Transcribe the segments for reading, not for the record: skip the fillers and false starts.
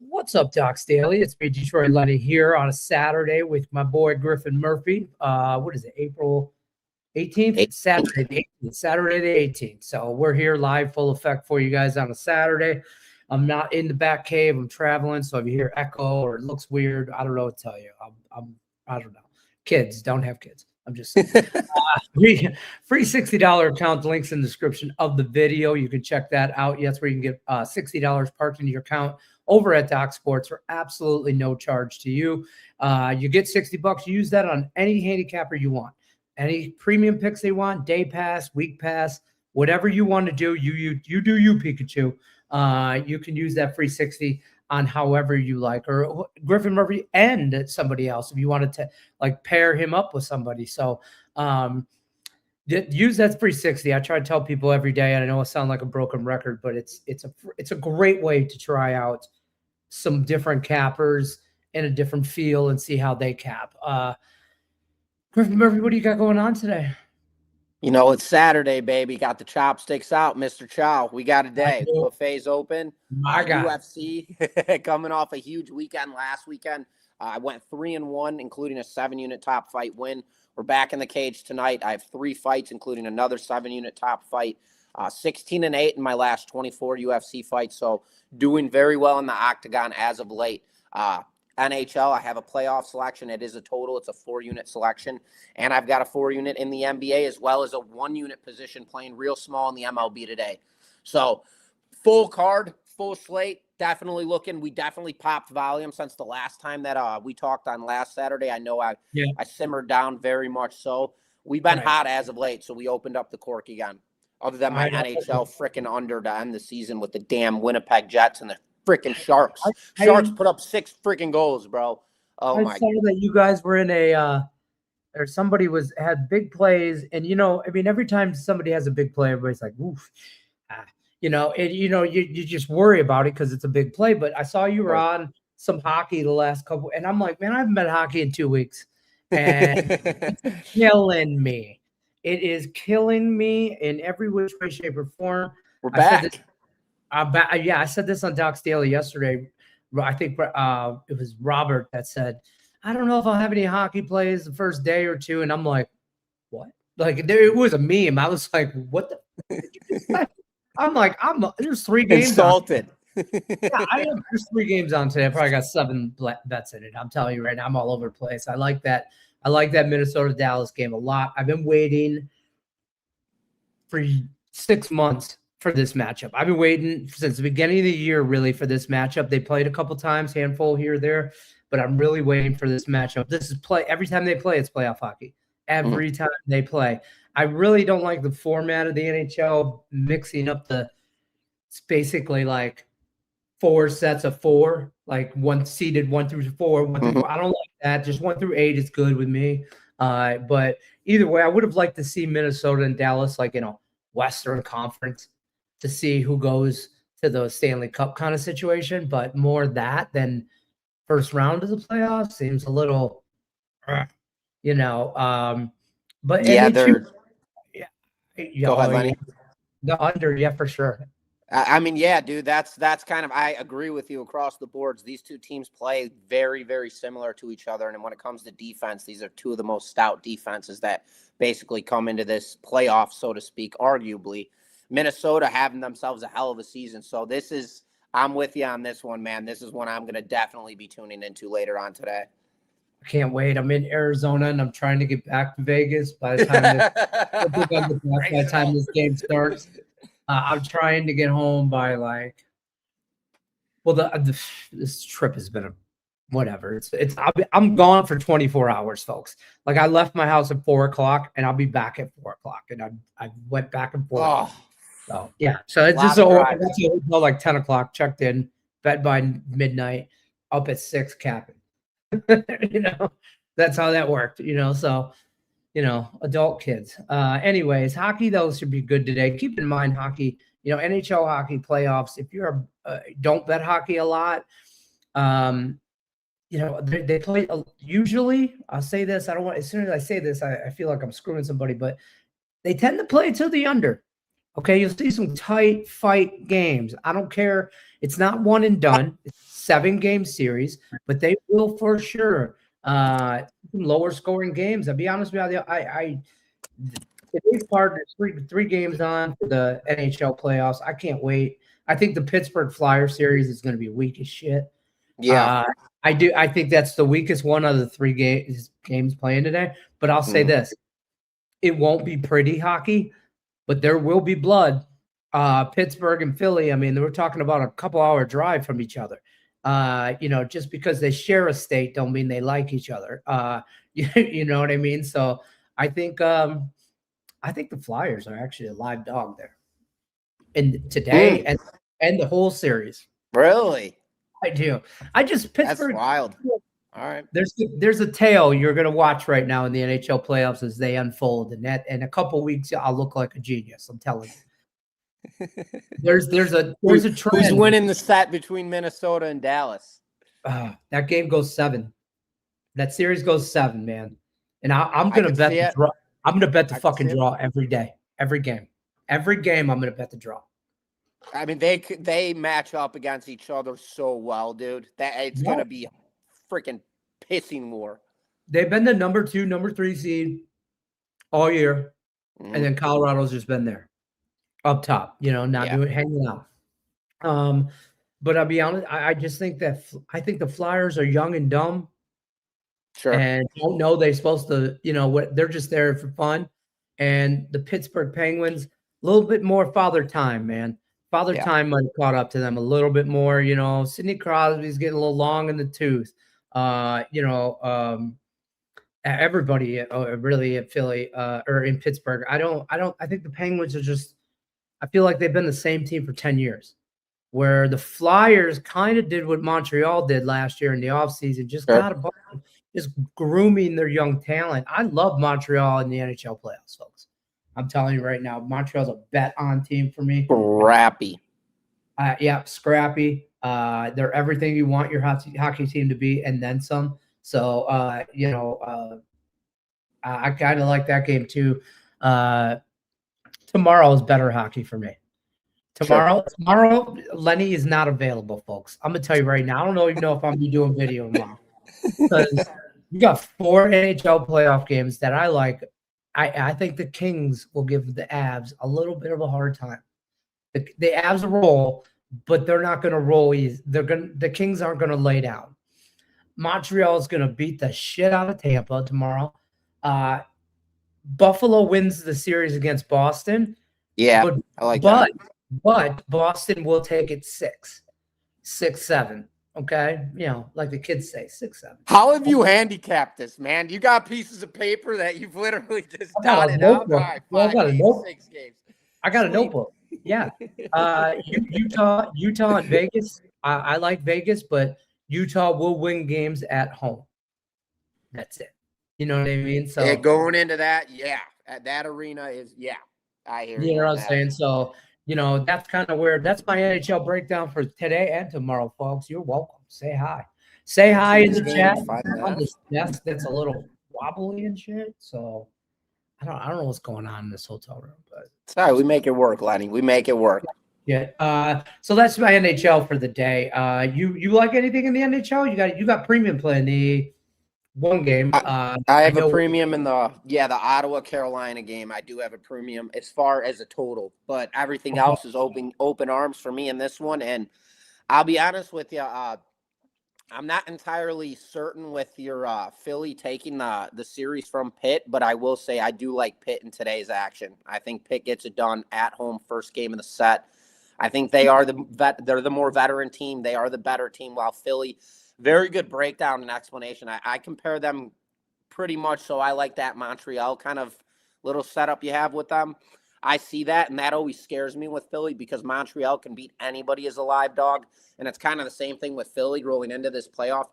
What's up, Docs Daily? It's me, Detroit Lenny, here on a Saturday with my boy Griffin Murphy. What is it, April 18th? Saturday the 18th. Saturday the 18th. So we're here live, full effect for you guys on a Saturday. I'm not in the back cave. I'm traveling, so if you hear echo or it looks weird, I don't know what to tell you. I don't know. Kids, don't have kids. I'm just saying. Free $60 account, links in the description of the video. You can check that out. Yes, where you can get $60 parked into your account over at Doc Sports for absolutely no charge to you. You get $60. You use that on any handicapper you want, any premium picks they want, day pass, week pass, whatever you want to do. You do you, Pikachu. You can use that free 60 on however you like, or Griffin Murphy and somebody else if you wanted to like pair him up with somebody. So use that free 60. I try to tell people every day, and I know it sounds like a broken record, but it's a great way to try out some different cappers in a different feel and see how they cap. Griffin Murphy, what do you got going on today? You know, it's Saturday, baby. Got the chopsticks out, Mr. Chow. We got a day. Buffet's open. My God. UFC coming off a huge weekend last weekend. I went 3-1, including a 7-unit top fight win. We're back in the cage tonight. I have 3 fights, including another 7-unit top fight. 16-8 in my last 24 UFC fights. So doing very well in the octagon as of late. NHL, I have a playoff selection. It is a total. It's a 4-unit selection. And I've got a 4-unit in the NBA as well as a 1-unit position playing real small in the MLB today. So full card, full slate. Definitely looking. We definitely popped volume since the last time that we talked on last Saturday. I know I simmered down very much so. We've been hot as of late, so we opened up the cork again. Other than my NHL freaking under to end the season with the damn Winnipeg Jets and the freaking Sharks. Sharks put up 6 freaking goals, bro. Oh my God. That you guys were in a or somebody had big plays, and I mean, every time somebody has a big play, everybody's like, oof. You just worry about it because it's a big play. But I saw you were on some hockey the last couple, and I'm like, man, I haven't been hockey in 2 weeks, and it's killing me. It is killing me in every which way, shape, or form. We're back. I said this on Doc's Daily yesterday. I think it was Robert that said, I don't know if I'll have any hockey plays the first day or two. And I'm like, what? Like, it was a meme. I was like, what the? I'm like, there's 3 games. Insulted. There's 3 games on today. I probably got 7 bets in it. I'm telling you right now, I'm all over the place. I like that. I like that Minnesota-Dallas game a lot. I've been waiting for 6 months for this matchup. I've been waiting since the beginning of the year, really, for this matchup. They played a couple times, handful here or there, but I'm really waiting for this matchup. This is every time they play, it's playoff hockey. Every time they play. I really don't like the format of the NHL mixing up it's basically like 4 sets of 4, like seeded 1 through 4, 1 through 4. I don't like that. Just 1 through 8 is good with me. But either way, I would have liked to see Minnesota and Dallas, like, Western Conference, to see who goes to the Stanley Cup kind of situation. But more that than first round of the playoffs seems a little, but yeah, they're. Go ahead, Lenny. The under, yeah, for sure. I mean, yeah, dude, that's kind of, I agree with you across the boards. These 2 teams play very, very similar to each other. And when it comes to defense, these are 2 of the most stout defenses that basically come into this playoff, so to speak, arguably. Minnesota having themselves a hell of a season. So I'm with you on this one, man. This is one I'm going to definitely be tuning into later on today. I can't wait. I'm in Arizona, and I'm trying to get back to Vegas by the time this game starts. I'm trying to get home by this trip has been whatever. I'm gone for 24 hours, folks. Like, I left my house at 4:00, and I'll be back at 4:00, and I went back and forth. Oh. So yeah, so it's just hotel like 10 o'clock, checked in, bed by midnight, up at 6 capping. That's how that worked. So adult kids. Anyways, hockey though should be good today. Keep in mind hockey. NHL hockey playoffs. If you're don't bet hockey a lot, they play usually. I'll say this. I don't want. As soon as I say this, I feel like I'm screwing somebody, but they tend to play to the under. Okay, you'll see some tight fight games. I don't care. It's not one and done. It's 7-game series, but they will for sure lower scoring games. I'll be honest with you. Today's part, there's three games on for the NHL playoffs. I can't wait. I think the Pittsburgh Flyers series is going to be weak as shit. Yeah. I do. I think that's the weakest one of the 3 games playing today. But I'll say this. It won't be pretty hockey, but there will be blood. Pittsburgh and Philly, I mean, we're talking about a couple-hour drive from each other. Just because they share a state don't mean they like each other. You know what I mean? So I think the Flyers are actually a live dog there. And today and the whole series. Really? I do. Pittsburgh. That's wild. All right. There's a tale you're gonna watch right now in the NHL playoffs as they unfold, and that in a couple weeks I'll look like a genius. I'm telling you. There's a trend. Who's winning the set between Minnesota and Dallas? That game goes 7. That series goes 7, man. And I'm gonna bet the draw. I'm gonna bet the fucking draw every day, every game. Every game I'm gonna bet the draw. I mean, they match up against each other so well, dude. That it's gonna be freaking pissing war. They've been the number 2, number 3 seed all year, and then Colorado's just been there, up top. Hanging out. But I'll be honest, I just think I think the Flyers are young and dumb. Sure. And don't know they're supposed to, they're just there for fun. And the Pittsburgh Penguins, a little bit more father time, man. Father time might have caught up to them a little bit more. Sidney Crosby's getting a little long in the tooth. Everybody really at Philly or in Pittsburgh. I think the Penguins are I feel like they've been the same team for 10 years. Where the Flyers kind of did what Montreal did last year in the offseason, just grooming their young talent. I love Montreal in the NHL playoffs, folks. I'm telling you right now, Montreal's a bet-on team for me. Scrappy. Scrappy. They're everything you want your hockey team to be, and then some. So, I kind of like that game too. Tomorrow is better hockey for me. Tomorrow, Lenny is not available, folks. I'm gonna tell you right now. I don't even know if I'm gonna be doing video tomorrow because you got 4 NHL playoff games that I like. I think the Kings will give the Avs a little bit of a hard time. The Avs roll, but they're not going to roll easy. The Kings aren't going to lay down. Montreal is going to beat the shit out of Tampa tomorrow. Buffalo wins the series against Boston. Yeah, I like that. But Boston will take it 6-7. Okay, like the kids say, 6-7. How have you handicapped this, man? You got pieces of paper that you've literally just dotted out. I got a notebook. Yeah. Utah and Vegas. I like Vegas, but Utah will win games at home. That's it. You know what I mean? So going into that, that arena is I hear you. You know what I'm saying? So. That's kind of that's my NHL breakdown for today and tomorrow, folks. You're welcome. Say hi. Say hi in the chat. On this desk that's a little wobbly and shit. So I don't know what's going on in this hotel room, but sorry, we make it work, Lenny. We make it work. Yeah. So that's my NHL for the day. You like anything in the NHL? You got premium play in the one game. I have a premium in the Ottawa Carolina game. I do have a premium as far as a total, but everything else is open arms for me in this one. And I'll be honest with you, I'm not entirely certain with your Philly taking the series from Pitt, but I will say I do like Pitt in today's action. I think Pitt gets it done at home, first game of the set. I think they are they're the more veteran team. They are the better team, while Philly. Very good breakdown and explanation. I compare them pretty much, so I like that Montreal kind of little setup you have with them. I see that, and that always scares me with Philly because Montreal can beat anybody as a live dog, and it's kind of the same thing with Philly rolling into this playoff.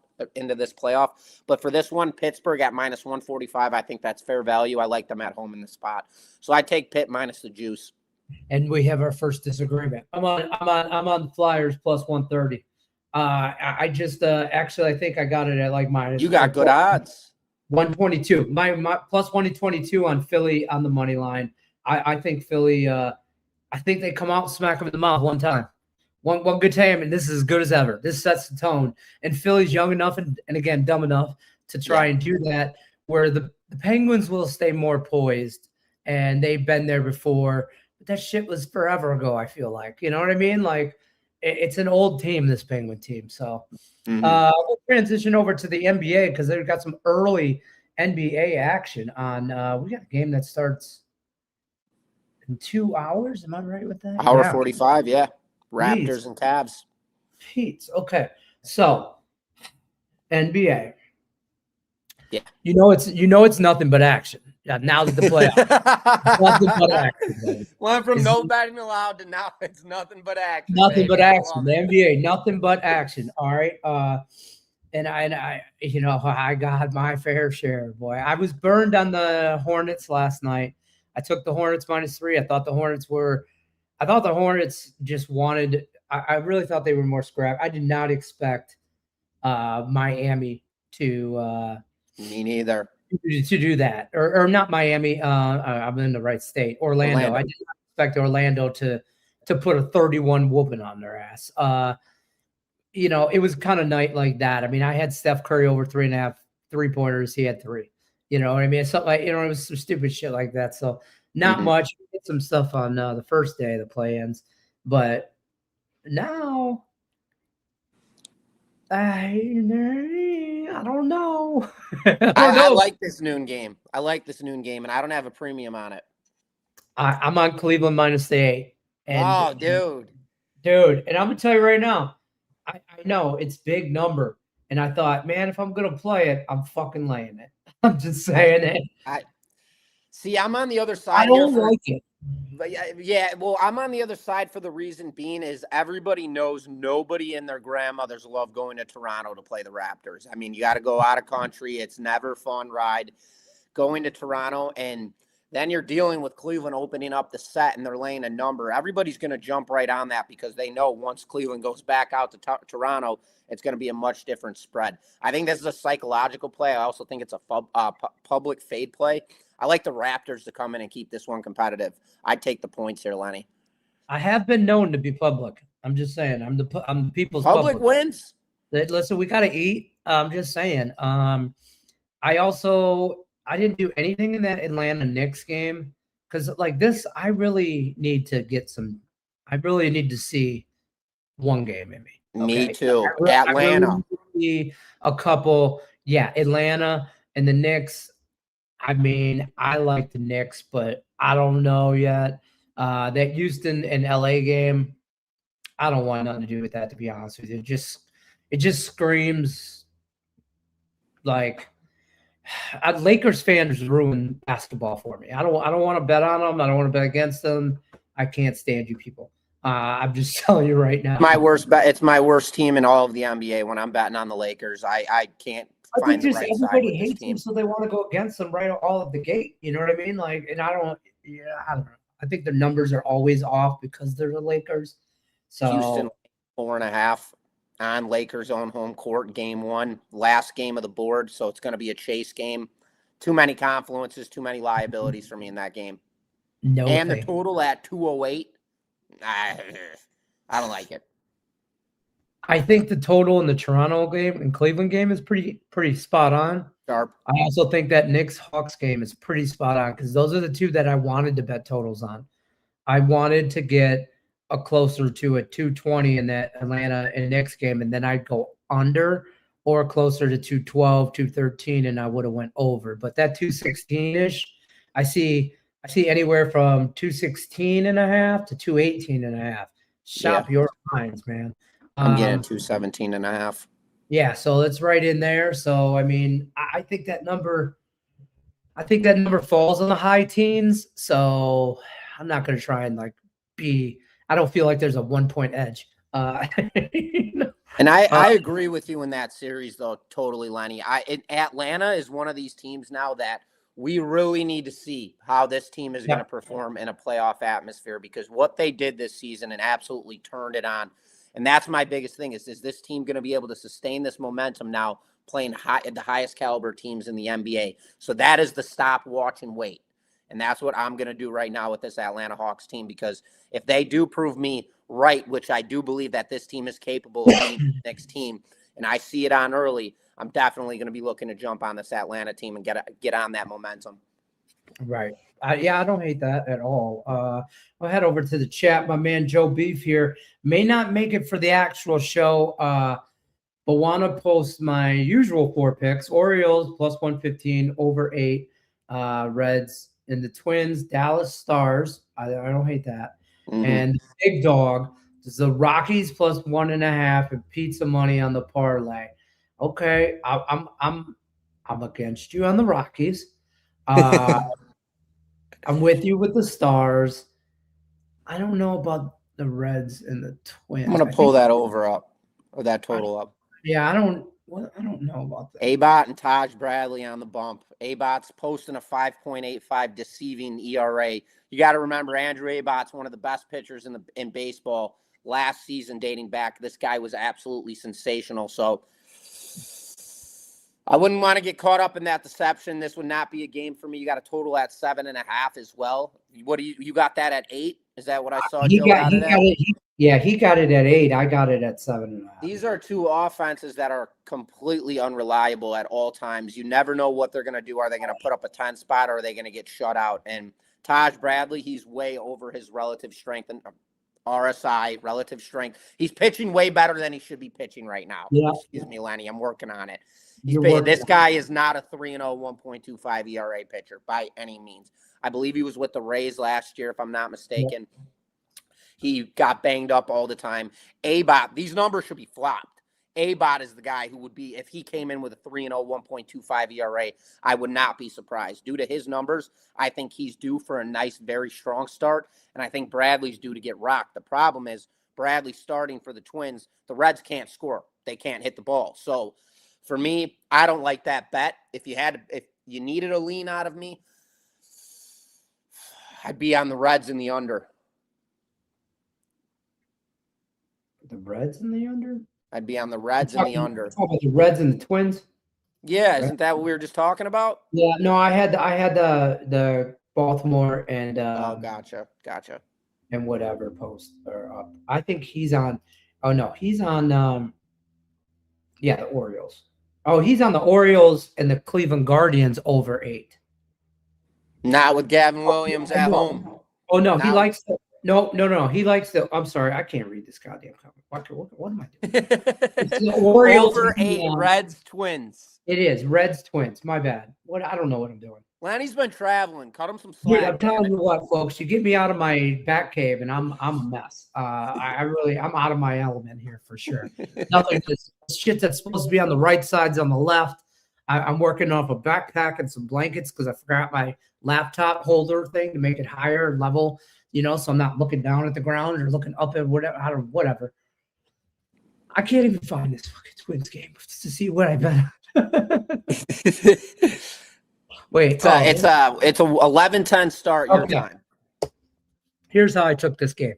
But for this one, Pittsburgh at -145, I think that's fair value. I like them at home in the spot, so I take Pitt minus the juice. And we have our first disagreement. I'm on Flyers +130. I just actually I think I got it at like minus. You got good odds. 122. My +122 on Philly on the money line. I think Philly. I think they come out and smack them in the mouth one time. one good time, and this is as good as ever. This sets the tone. And Philly's young enough and again, dumb enough to try and do that, where the Penguins will stay more poised, and they've been there before. But that shit was forever ago, I feel like. You know what I mean? Like, it's an old team, this Penguin team. So we'll transition over to the NBA because they've got some early NBA action on. We got a game that starts in 2 hours. Am I right with that? Hour 45, yeah. Raptors and Cavs. Pete's. Okay. So NBA. Yeah. It's nothing but action. Yeah, now that the playoffs. Nothing but action, baby. Went from no betting allowed to now it's nothing but action. Nothing but action. The NBA, nothing but action. All right. And I got my fair share, boy. I was burned on the Hornets last night. I took the Hornets -3. I thought the Hornets just wanted. I really thought they were more scrap. I did not expect Miami to. Me neither. To do that, or not Miami. I'm in the right state. Orlando. I did not expect Orlando to put a 31 whooping on their ass. It was kind of night like that. I mean, I had Steph Curry over 3.5 3-pointers. He had 3. You know what I mean? It's something like, it was some stupid shit like that. So not much. We did some stuff on the first day of the play-ins, but now I don't know. I like this noon game. And I don't have a premium on it. I'm on Cleveland -8. And, dude. And I'm gonna tell you right now, I know it's big number, and I thought, man, if I'm gonna play it, I'm fucking laying it. I'm just saying it. I'm on the other side. I don't like it. But yeah, well, I'm on the other side for the reason being is everybody knows nobody and their grandmothers love going to Toronto to play the Raptors. I mean, you got to go out of country. It's never a fun ride going to Toronto, and then you're dealing with Cleveland opening up the set and they're laying a number. Everybody's going to jump right on that because they know once Cleveland goes back out to Toronto, it's going to be a much different spread. I think this is a psychological play. I also think it's a public fade play. I like the Raptors to come in and keep this one competitive. I'd take the points here, Lenny. I have been known to be public. I'm just saying. I'm the people's public wins. Listen, we got to eat. I'm just saying. I didn't do anything in that Atlanta Knicks game because like this, I really need to see one game in me. Okay? Me too. Atlanta. A couple. Yeah. Atlanta and the Knicks. I mean, I like the Knicks, but I don't know yet. That Houston and LA game, I don't want nothing to do with that, to be honest with you. It just screams like Lakers fans ruin basketball for me. I don't want to bet on them. I don't want to bet against them. I can't stand you people. I'm just telling you right now. My worst bet. It's my worst team in all of the NBA when I'm betting on the Lakers. I can't. I think just everybody hates them, so they want to go against them right all of the gate. You know what I mean? Like, and I don't know. I think their numbers are always off because they're the Lakers. So Houston 4.5 on Lakers on home court, game 1, last game of the board. So it's going to be a chase game. Too many confluences, too many liabilities for me in that game. The total at 208. I don't like it. I think the total in the Toronto game and Cleveland game is pretty spot on. Sharp. I also think that Knicks-Hawks game is pretty spot on because those are the two that I wanted to bet totals on. I wanted to get a closer to a 220 in that Atlanta and Knicks game, and then I'd go under or closer to 212, 213, and I would have went over. But that 216-ish, I see anywhere from 216.5 to 218.5. Shop your minds, man. I'm getting 217.5. Yeah, so it's right in there. So I mean, I think that number falls in the high teens. So I'm not going to try and I don't feel like there's a 1-point edge. And I agree with you in that series, though, totally, Lenny. Atlanta is one of these teams now that we really need to see how this team is going to perform in a playoff atmosphere because what they did this season and absolutely turned it on. And that's my biggest thing is this team going to be able to sustain this momentum now playing the highest caliber teams in the NBA? So that is the stop, watch, and wait. And that's what I'm going to do right now with this Atlanta Hawks team because if they do prove me right, which I do believe that this team is capable of beating the next team, and I see it on early, I'm definitely going to be looking to jump on this Atlanta team and get on that momentum. Right. Yeah, I don't hate that at all. I'll head over to the chat. My man Joe Beef here may not make it for the actual show, but want to post my usual 4 picks: Orioles plus 115 over 8, Reds and the Twins, Dallas Stars. I don't hate that. Mm-hmm. And the big dog is the Rockies plus 1.5 and pizza money on the parlay. Okay, I'm against you on the Rockies. I'm with you with the Stars. I don't know about the Reds and the Twins. I'm going to pull that over up, or that total up. Yeah, I don't know about that. Abott and Taj Bradley on the bump. Abott's posting a 5.85 deceiving ERA. You got to remember, Andrew Abott's one of the best pitchers in baseball last season, dating back. This guy was absolutely sensational. So I wouldn't want to get caught up in that deception. This would not be a game for me. You got a total at 7.5 as well. What do you got that at 8? Is that what I saw? He got it at 8. I got it at 7.5. These are two offenses that are completely unreliable at all times. You never know what they're going to do. Are they going to put up a 10 spot, or are they going to get shut out? And Taj Bradley, he's way over his relative strength and RSI, relative strength. He's pitching way better than he should be pitching right now. Yeah. Excuse me, Lenny. I'm working on it. This guy is not a 3-0, 1.25 ERA pitcher by any means. I believe he was with the Rays last year, if I'm not mistaken. Yeah. He got banged up all the time. Abott, these numbers should be flopped. Abott is the guy who would be, if he came in with a 3-0, 1.25 ERA, I would not be surprised. Due to his numbers, I think he's due for a nice, very strong start, and I think Bradley's due to get rocked. The problem is Bradley starting for the Twins. The Reds can't score. They can't hit the ball. So for me, I don't like that bet. If you needed a lean out of me, I'd be on the Reds in the under. The Reds in the under? I'd be on the Reds in the under. About the Reds and the Twins? Yeah, isn't that what we were just talking about? Yeah, no, I had the Baltimore and gotcha. And whatever post or up. I think he's on. Oh no, he's on. The Orioles. Oh, he's on the Orioles and the Cleveland Guardians over 8. Not with Gavin Williams at home. Oh no, he likes the. No. He likes the. I'm sorry, I can't read this goddamn comic. What am I doing? It's the Orioles over 8, Reds Twins. It is Reds Twins. My bad. I don't know what I'm doing. Lenny's been traveling. Cut him some slack. Yeah, I'm telling you what, folks. You get me out of my back cave, and I'm a mess. I'm out of my element here for sure. Nothing. This shit that's supposed to be on the right side's on the left. I'm working off a backpack and some blankets because I forgot my laptop holder thing to make it higher level. So I'm not looking down at the ground or looking up at whatever. I can't even find this fucking Twins game to see what I bet. Wait, it's a 11-10 start your time. Here's how I took this game.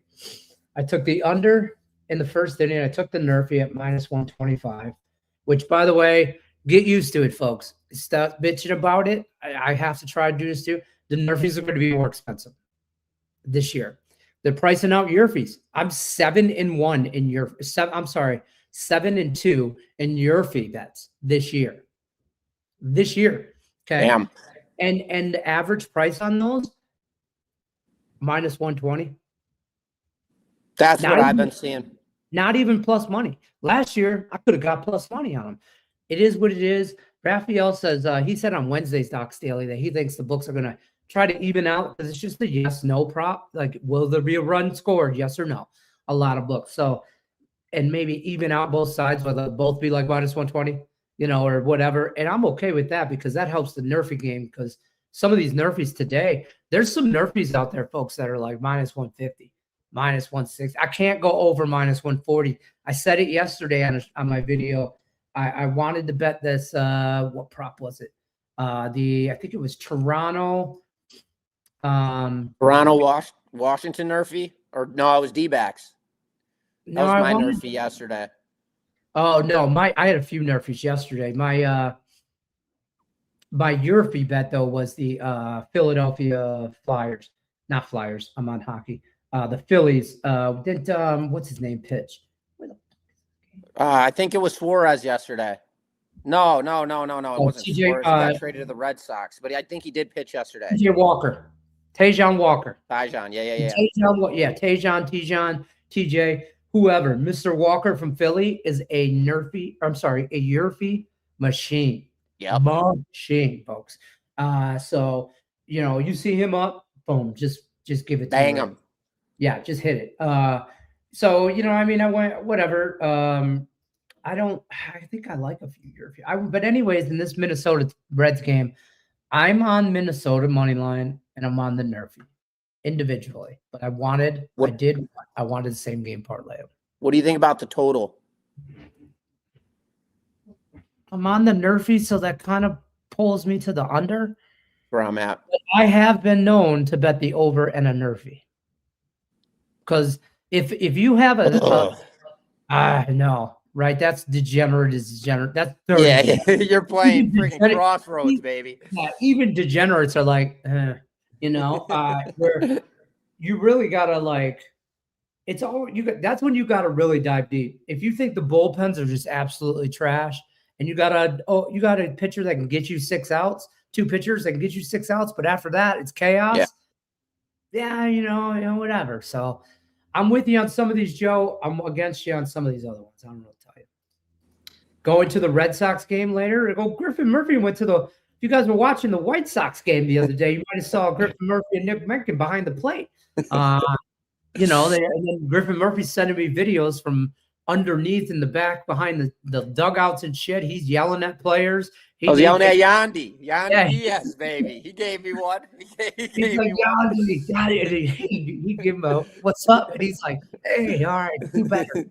I took the under in the first inning. I took the Nerfy at -125, which, by the way, get used to it, folks. Stop bitching about it. I have to try to do this too. The Nerfies are going to be more expensive this year. They're pricing out Yerfies. I'm 7-1 in your 7-2 in Yerfie bets this year. Okay. Damn. And the average price on those -120. That's what I've been seeing. Not even plus money. Last year, I could have got plus money on them. It is what it is. Raphael says, he said on Wednesday's Docs Daily that he thinks the books are going to try to even out because it's just a yes-no prop. Like, will there be a run scored? Yes or no? A lot of books. So, and maybe even out both sides, whether both be like -120, or whatever. And I'm okay with that because that helps the Nerfy game because some of these Nerfies today, there's some Nerfies out there, folks, that are like -150, -160. I can't go over -140. I said it yesterday on my video. I wanted to bet this. What prop was it? I think it was Toronto. Washington Nerfy? Or no, it was D-backs. That was my Nerfy yesterday. Oh no, I had a few Nerfies yesterday. My Yerfie bet though was the Philadelphia Flyers. Not Flyers. I'm on hockey. The Phillies. Didn't what's his name pitch? I think it was Suarez yesterday. No. It wasn't TJ, Suarez. He got traded to the Red Sox, but I think he did pitch yesterday. TJ Walker. Tajon Walker. Tajon, yeah. Tajon, TJ, whoever. Mr. Walker from Philly is a Yurfie machine. Yep. Machine, folks. So, you see him up, boom, just give it to Bang him. Yeah, just hit it. So, I went, whatever. I think I like a few Yurfie. But anyways, in this Minnesota Reds game, I'm on Minnesota money line and I'm on the Nerfie individually. But I wanted the same game parlay. What do you think about the total? I'm on the Nerfie, so that kind of pulls me to the under. Where I'm at. But I have been known to bet the over and a Nerfie. Because if you have I know, right? That's degenerate. That's 30. Yeah. You're playing freaking crossroads, baby. Yeah, even degenerates are like, where you really gotta it's all you got. That's when you gotta really dive deep. If you think the bullpens are just absolutely trash, and you got a pitcher that can get you 6 outs, 2 pitchers that can get you 6 outs, but after that it's chaos. Yeah, whatever. So I'm with you on some of these, Joe. I'm against you on some of these other ones. I don't know what to tell you. Going to the Red Sox game later. Griffin Murphy went to if you guys were watching the White Sox game the other day, you might have saw Griffin Murphy and Nick Mencken behind the plate. And then Griffin Murphy's sending me videos from underneath in the back behind the dugouts and shit. He's yelling at players. I was yelling at Yandy. Diaz, baby. He gave me one. He's like, Yandy. He gave him a, what's up? And he's like, hey, all right, do better.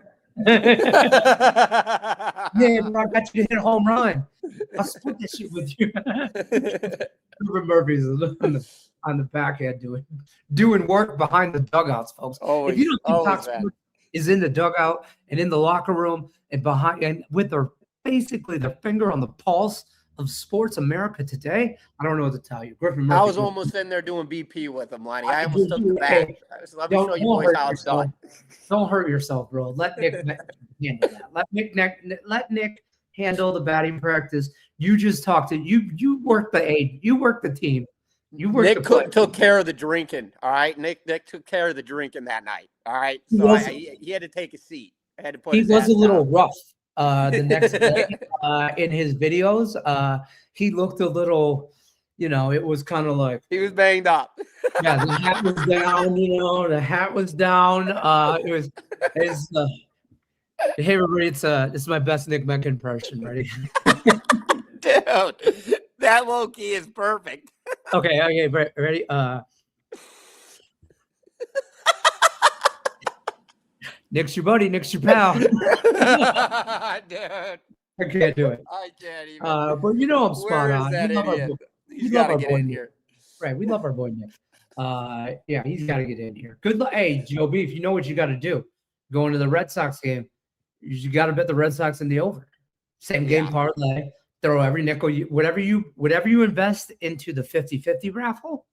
Yeah, bro, I got you to hit a home run. I'll split this shit with you. Griffin Murphy's on the back end doing work behind the dugouts, folks. If you don't think Cox is in the dugout and in the locker room and behind and with basically their finger on the pulse of sports America today, I don't know what to tell you. Griffin Murphy. I was almost in there doing BP with him, Lenny. I almost took the back. Let me show you boys how it's done. Don't hurt yourself, bro. Let Nick handle that. Let Nick handle the batting practice. You just talk to you work the aid. You work the team. Nick took care of the drinking. All right, Nick took care of the drinking that night. All right, so he had to take a seat. I had to put. He was a little rough. The next day in his videos, he looked a little. It was kind of like he was banged up. Yeah, the hat was down. The hat was down. Hey everybody, this is my best Nick Mencken impression. Ready? Dude, that low key is perfect. Okay, ready? Nick's your buddy. Nick's your pal. Dude. I can't do it. I can't even. But I'm spot on. He's got to get in here. Right, we love our boy Nick. Yeah, he's got to get in here. Good luck. Hey, Joe B, if you know what you got to do, going to the Red Sox game, you got to bet the Red Sox in the over. Same game parlay. Throw every nickel, whatever you invest into the 50-50 raffle,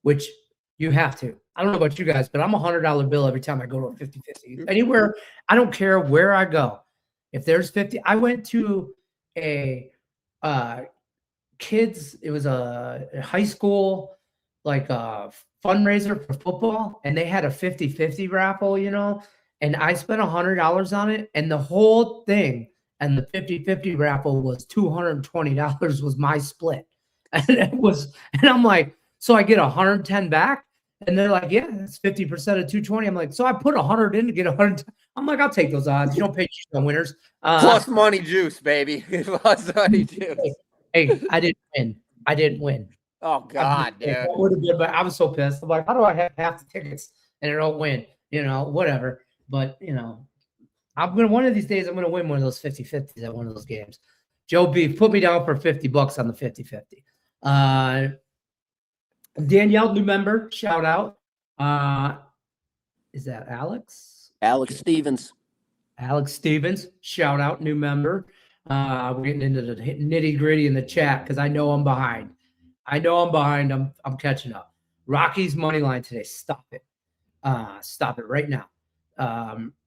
which you have to. I don't know about you guys, but I'm a $100 bill every time I go to a 50-50. Anywhere, I don't care where I go. If there's 50, I went to a kids, it was a high school like a fundraiser for football, and they had a 50-50 raffle, and I spent $100 on it, and the whole thing. And the 50-50 raffle was $220 was my split. And I'm like, so I get 110 back? And they're like, yeah, that's 50% of 220. I'm like, so I put 100 in to get 100. I'm like, I'll take those odds. You don't pay on winners. Plus money juice, baby. Plus money juice. Hey, I didn't win. Oh, God, dude. That would have been, but I was so pissed. I'm like, how do I have half the tickets and I don't win? Whatever. But, one of these days, I'm going to win one of those 50-50s at one of those games. Joe B, put me down for $50 on the 50-50. Danielle, new member, shout out. Is that Alex? Alex Stevens. Alex Stevens, shout out, new member. We're getting into the nitty gritty in the chat because I know I'm behind. I'm catching up. Rockies money line today. Stop it. Stop it right now.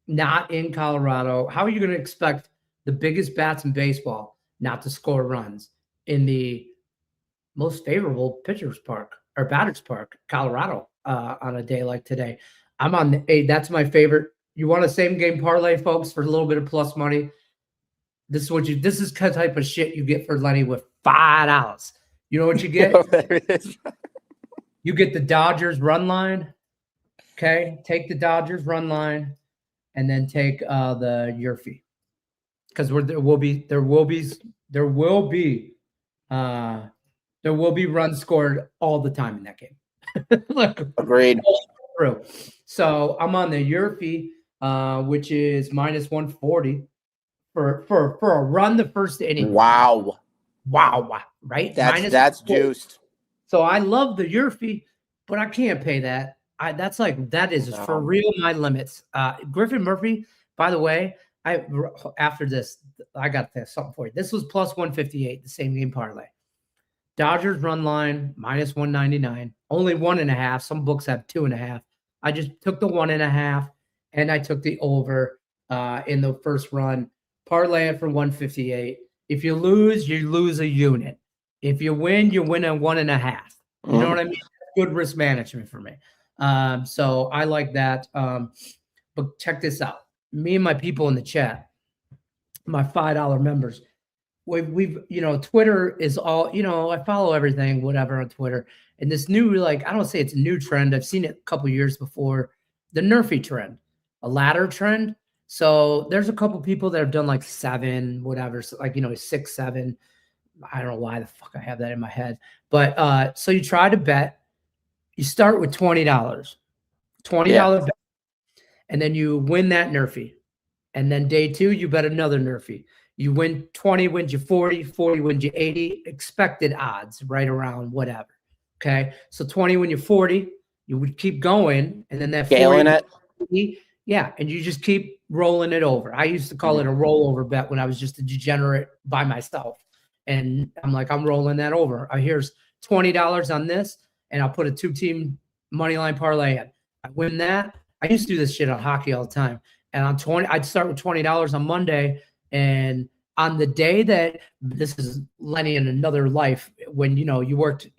Not in Colorado. How are you going to expect the biggest bats in baseball not to score runs in the most favorable pitchers park or batters park, Colorado, on a day like today? I'm on the 8. That's my favorite. You want a same game parlay, folks, for a little bit of plus money? This is the type of shit you get for Lenny with $5. You know what you get? There it is. You get the Dodgers run line. Okay, take the Dodgers run line, and then take the Yurfie, because there will be runs scored all the time in that game. Like, agreed. Through. So I'm on the Yurfie, which is minus 140 for a run the first inning. Wow, right? That's juiced. So I love the Yurfie, but I can't pay that. That is for real my limits. Griffin Murphy, by the way, after this, I got something for you. This was plus 158, the same game parlay. Dodgers run line minus 199, only 1.5. Some books have 2.5. I just took the 1.5, and I took the over in the first run. Parlay it for 158. If you lose a unit. If you win a 1.5. You know what I mean? Good risk management for me. So I like that. But check this out. Me and my people in the chat, my $5 members, we've Twitter is all, I follow everything, whatever on Twitter. And this new, I don't say it's a new trend. I've seen it a couple years before. The Nerfy trend, a ladder trend. So there's a couple people that have done 7, whatever. So 6, 7. I don't know why the fuck I have that in my head. But so you try to bet. You start with $20, $20 bet, and then you win that Nerfy. And then day 2, you bet another Nerfy. You win 20, wins you 40, 40 wins you 80. Expected odds right around whatever. Okay, so 20 win you 40. You would keep going, and then that 40, yeah, and you just keep rolling it over. I used to call it a rollover bet when I was just a degenerate by myself. And I'm I'm rolling that over. Here's $20 on this, and I'll put a 2-team money line parlay in. I win that. I used to do this shit on hockey all the time. And I'd start with $20 on Monday, and on the day that this is Lenny in another life, when you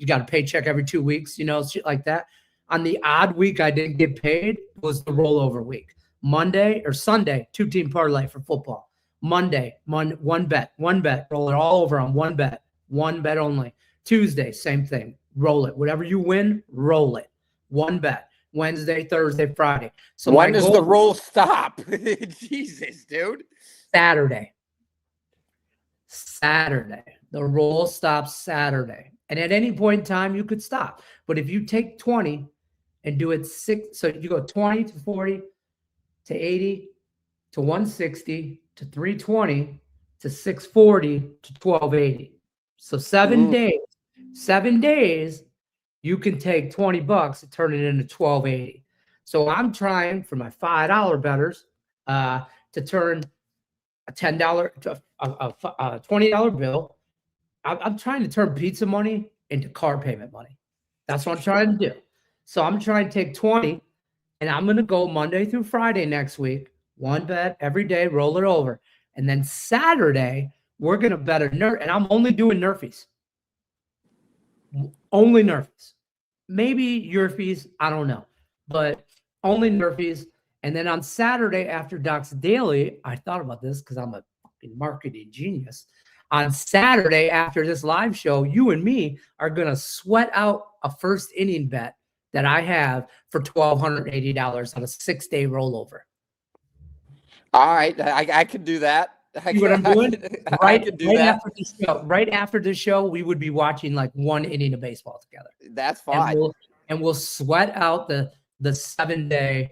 got a paycheck every 2 weeks, shit like that. On the odd week I didn't get paid was the rollover week. Monday or Sunday, 2-team parlay for football. Monday, one bet, roll it all over on one bet only. Tuesday, same thing, roll it. Whatever you win, roll it. One bet. Wednesday, Thursday, Friday. So when does the roll stop? Jesus, dude. Saturday. The roll stops Saturday. And at any point in time, you could stop. But if you take 20 and do it 6, so you go 20 to 40 to 80 to 160 to 320 to 640 to 1280. So 7 days. 7 days, you can take $20 and turn it into 1280. So I'm trying for my $5 bettors to turn a $10 to a $20 bill. I'm trying to turn pizza money into car payment money. That's what I'm trying to do. So I'm trying to take 20, and I'm going to go Monday through Friday next week, one bet every day, roll it over. And then Saturday, we're going to bet a Nerf, and I'm only doing Nerfies. Only Nerfies. Maybe Yurfies, I don't know. But only Nerfies. And then on Saturday after Doc's Daily, I thought about this because I'm a fucking marketing genius. On Saturday after this live show, you and me are going to sweat out a first inning bet that I have for $1,280 on a 6-day rollover. All right. I could do that. See what I'm doing? Right after the show, we would be watching one inning of baseball together. That's fine. And we'll sweat out the 7-day,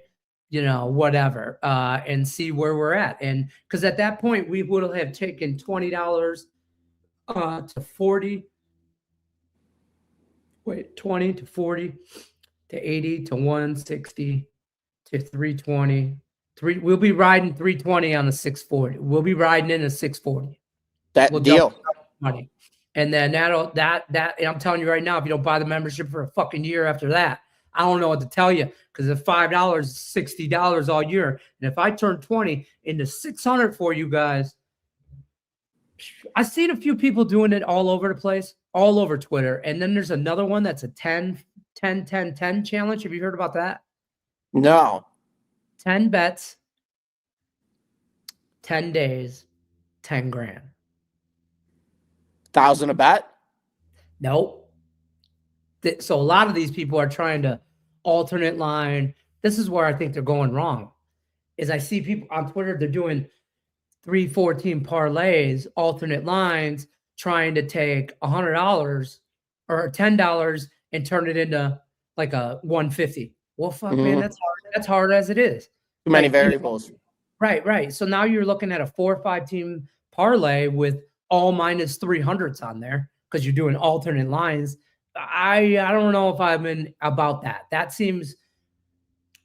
whatever, and see where we're at. And because at that point, we would have taken $20 to 40. Wait, 20 to 40 to 80 to 160 to 320. We'll be riding 320 on the 640. We'll be riding in a 640. We'll deal. Money. And then that I'm telling you right now, if you don't buy the membership for a fucking year after that, I don't know what to tell you because if $5 is $60 all year, and if I turn 20 into 600 for you guys, I've seen a few people doing it all over the place, all over Twitter. And then there's another one that's a 10 challenge. Have you heard about that? No. 10 bets, 10 days, 10 grand. 1,000 a bet? Nope. So a lot of these people are trying to alternate line. This is where I think they're going wrong. Is I see people on Twitter, they're doing 3-14 parlays, alternate lines, trying to take $100 or $10 and turn it into like a 150. Well, fuck, man, that's hard. That's hard as it is. Too many variables. Right. So now you're looking at a 4 or 5 team parlay with all minus 300s on there because you're doing alternate lines. I don't know if I'm in about that. That seems,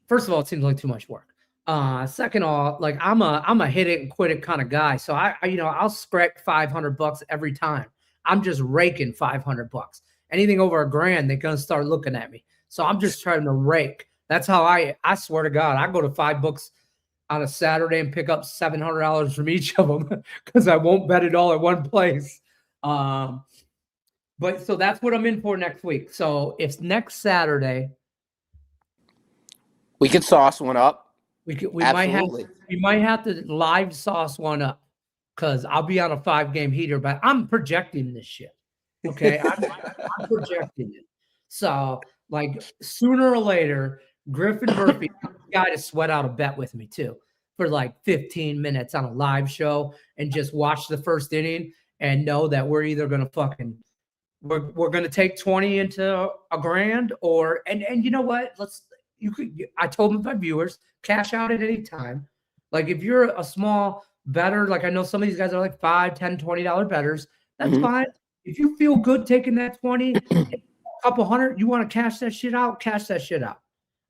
first of all, it seems like too much work. Second of all, like I'm a hit it and quit it kind of guy. So I'll scrape $500 every time. I'm just raking $500. Anything over $1,000, they're gonna start looking at me. So I'm just trying to rake. That's how I swear to God, I go to $5 on a Saturday and pick up $700 from each of them because I won't bet it all at one place. But so that's what I'm in for next week. So if next Saturday, we could sauce one up. We might have to live sauce one up because I'll be on a 5-game heater, but I'm projecting this shit. Okay, I'm projecting it. So like sooner or later, Griffin Murphy, guy to sweat out a bet with me too for like 15 minutes on a live show and just watch the first inning and know that we're either gonna we're gonna take 20 into $1,000 or and you know what? I told my viewers, cash out at any time. Like if you're a small better, like I know some of these guys are like $5, $10, $20 betters, that's fine. If you feel good taking that 20, a couple hundred, you want to cash that shit out, cash that shit out.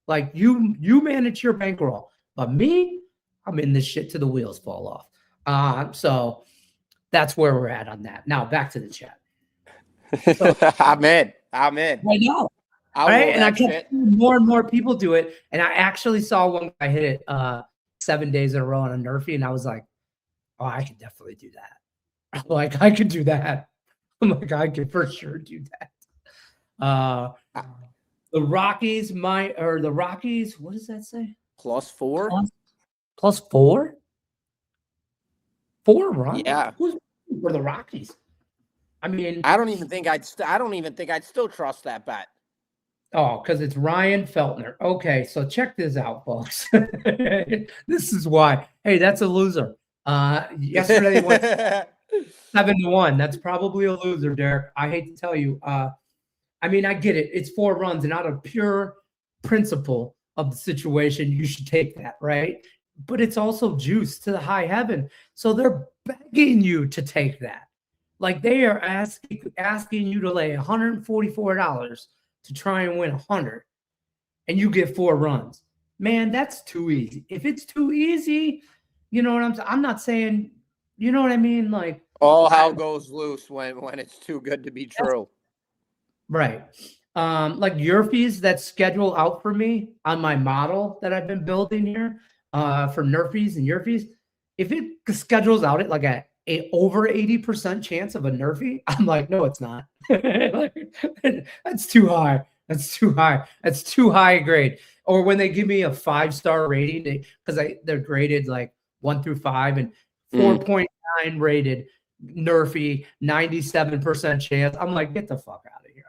Like you manage your bankroll. But me, I'm in this shit till the wheels fall off. So that's where we're at on that. Now back to the chat. So, I'm in. I know. Right? And I kept seeing more and more people do it. And I actually saw one guy hit it 7 days in a row on a Nerfy, and I was like, oh, I could definitely do that. Like I could do that. I'm like, I could for sure do that. The Rockies, what does that say? +4. +4? 4 runs? Yeah. Who's for the Rockies? I mean, I don't even think I'd still trust that bet. Oh, because it's Ryan Feltner. Okay, so check this out, folks. This is why. Hey, that's a loser. Yesterday went 7-1. That's probably a loser, Derek. I hate to tell you. I mean, I get it. It's 4 runs, and out of pure principle of the situation, you should take that, right? But it's also juice to the high heaven. So they're begging you to take that. Like they are asking you to lay $144 to try and win 100, and you get 4 runs. Man, that's too easy. If it's too easy, you know what I'm not saying, you know what I mean? Like all hell goes loose when it's too good to be true. Right. Like Yerfies that's scheduled out for me on my model that I've been building here for Nerfies and Yerfies. If it schedules out at like a over 80% chance of a Nerfie, I'm like, no, it's not. That's too high. That's too high. That's too high grade. Or when they give me a 5-star rating, because they're graded like 1 through 5 and 4.9 rated Nerfie, 97% chance. I'm like, get the fuck out of here.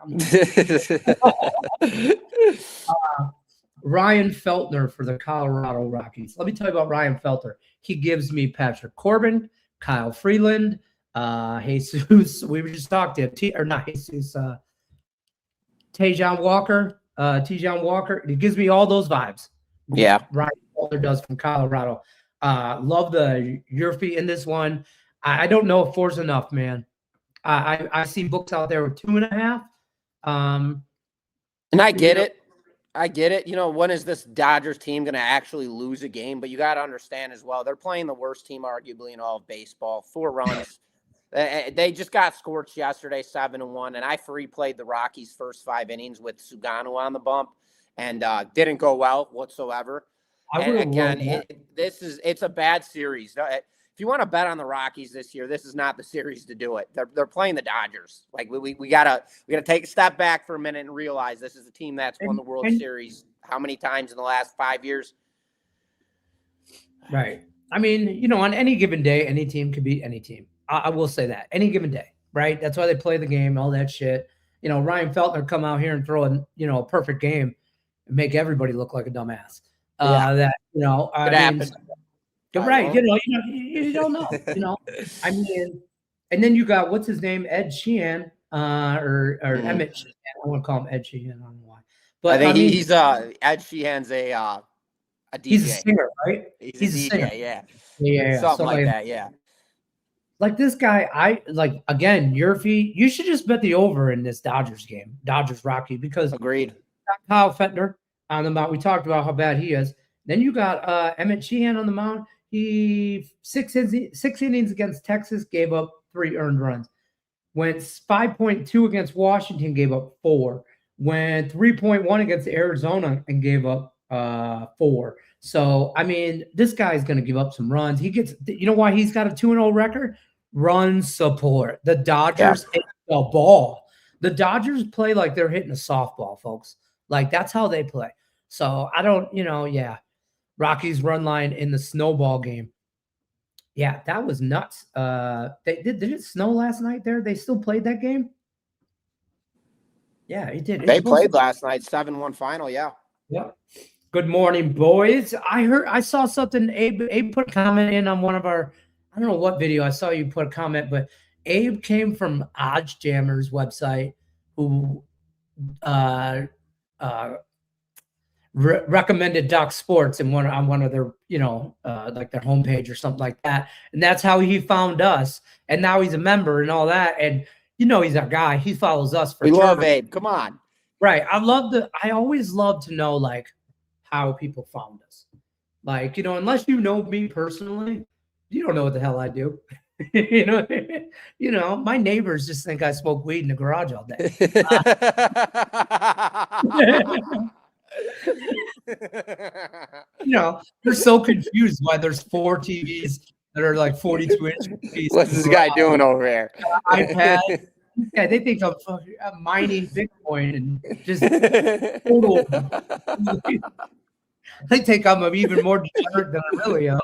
Ryan Feltner for the Colorado Rockies. Let me tell you about Ryan Feltner. He gives me Patrick Corbin, Kyle Freeland, Jesus. We were just talking to him, not Jesus. Tajon Walker. It gives me all those vibes. Yeah, Ryan Feltner does from Colorado. Love the Yerfie in this one. I don't know if 4's enough, man. I see books out there with 2.5. And I get it. I get it. You know, when is this Dodgers team going to actually lose a game? But you got to understand as well, they're playing the worst team arguably in all of baseball. 4 runs. They just got scorched yesterday, 7-1. And I free played the Rockies' first 5 innings with Sugano on the bump. and didn't go well whatsoever. And again, it's a bad series. If you want to bet on the Rockies this year, this is not the series to do it. They're playing the Dodgers. Like we gotta take a step back for a minute and realize this is a team that's won the World Series how many times in the last 5 years? Right. I mean, on any given day, any team could beat any team. I will say that any given day, right? That's why they play the game, all that shit. Ryan Feltner come out here and throw a perfect game and make everybody look like a dumbass. That it happens. Right. You don't know. I mean, and then you got what's his name, Ed Sheehan, or Emmett Sheehan. I want to call him Ed Sheehan. I don't know why, but I think he's Ed Sheehan's a DJ. He's a singer, right? He's a DJ, singer. Yeah. Something like that, yeah. Like this guy, again, you should just bet the over in this Dodgers game, Dodgers Rocky, because agreed. Kyle Fettner on the mound. We talked about how bad he is. Then you got Emmett Sheehan on the mound. He 6 innings against Texas, gave up 3 earned runs. Went 5.2 against Washington, gave up 4. Went 3.1 against Arizona and gave up 4. So, I mean, this guy's going to give up some runs. He gets, why he's got a 2-0 record? Run support. The Dodgers hit the ball. The Dodgers play like they're hitting a softball, folks. Like, that's how they play. So, I don't, Rockies run line in the snowball game. Yeah, that was nuts. Did it snow last night there? They still played that game? Yeah, it did. They played last night, 7-1 final, yeah. Yeah. Good morning, boys. I saw something. Abe put a comment in on one of our, I don't know what video. I saw you put a comment, but Abe came from Odds Jammer's website, who recommended Doc Sports on one of their, like their homepage or something like that. And that's how he found us. And now he's a member and all that. And he's our guy. He follows us for. We love Abe. Come on. Right. I always love to know like how people found us. Like, unless you know me personally, you don't know what the hell I do. My neighbors just think I smoke weed in the garage all day. They're so confused why there's 4 TVs that are like 42-inch. What's this guy doing over here? iPad. Yeah, they think I'm mining Bitcoin and just total. They think I'm even more degenerate than I really am.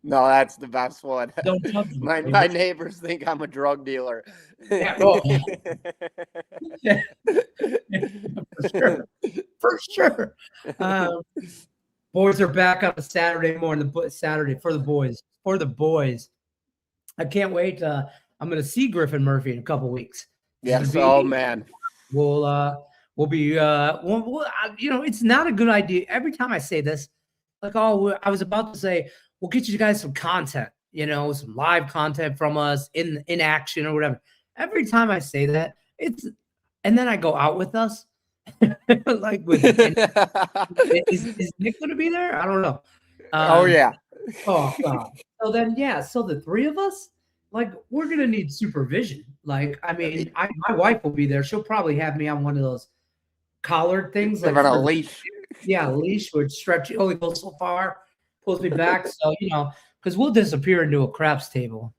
No, that's the best one. Don't touch me. My neighbors think I'm a drug dealer. Yeah, for sure. Boys are back on a Saturday morning. Saturday for the boys. I can't wait. I'm going to see Griffin Murphy in a couple weeks. Yes. Oh man. We'll be. It's not a good idea. Every time I say this, like, I was about to say, we'll get you guys some content. Some live content from us in action or whatever. Every time I say that, and then I go out with us. Like, is Nick going to be there? I don't know. Oh yeah. Oh God. So then, so the 3 of us, like, we're gonna need supervision. Like, I mean, my wife will be there. She'll probably have me on one of those collared things, like on a leash. Yeah, a leash would stretch. It only goes so far, pulls me back. So because we'll disappear into a craps table.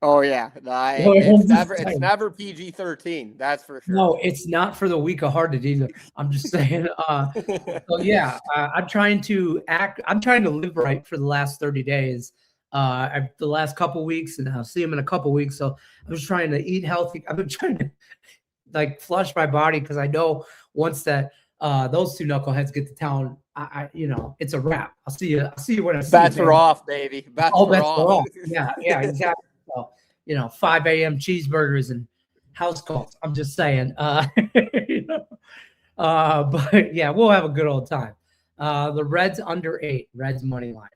Oh yeah, it's never PG-13. That's for sure. No, it's not for the weak of hearted either. I'm just saying. So yeah, I'm trying to live right for the last 30 days. The last couple weeks, and I'll see him in a couple weeks. So I'm just trying to eat healthy. I've been trying to like flush my body because I know once that those 2 knuckleheads get to town, it's a wrap. I'll see you when I see you. Bets are off, baby. Bets are off. Yeah, exactly. So, 5 a.m. cheeseburgers and house calls. I'm just saying. But yeah, we'll have a good old time. The Reds under 8. Reds money line.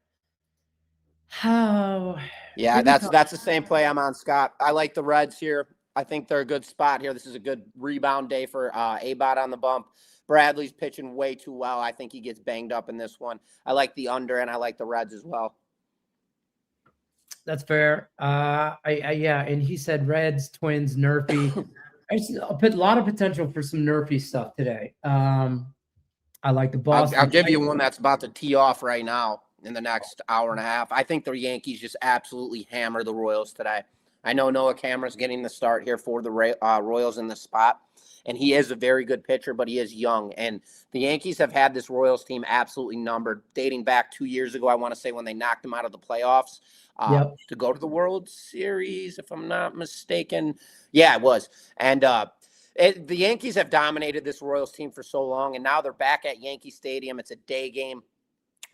Yeah, that's the same play I'm on, Scott. I like the Reds here. I think they're a good spot here. This is a good rebound day for A-Bot on the bump. Bradley's pitching way too well. I think he gets banged up in this one. I like the under, and I like the Reds as well. That's fair. And he said Reds, Twins, Nerfy. There's a lot of potential for some nerfy stuff today. I like the Boston. I'll give you one that's about to tee off right now in the next hour and a half. I think the Yankees just absolutely hammer the Royals today. I know Noah Cameron's getting the start here for the Royals in the spot, and he is a very good pitcher, but he is young. And the Yankees have had this Royals team absolutely numbered, dating back 2 years ago, I want to say, when they knocked them out of the playoffs to go to the World Series, if I'm not mistaken. Yeah, it was. And the Yankees have dominated this Royals team for so long, and now they're back at Yankee Stadium. It's a day game.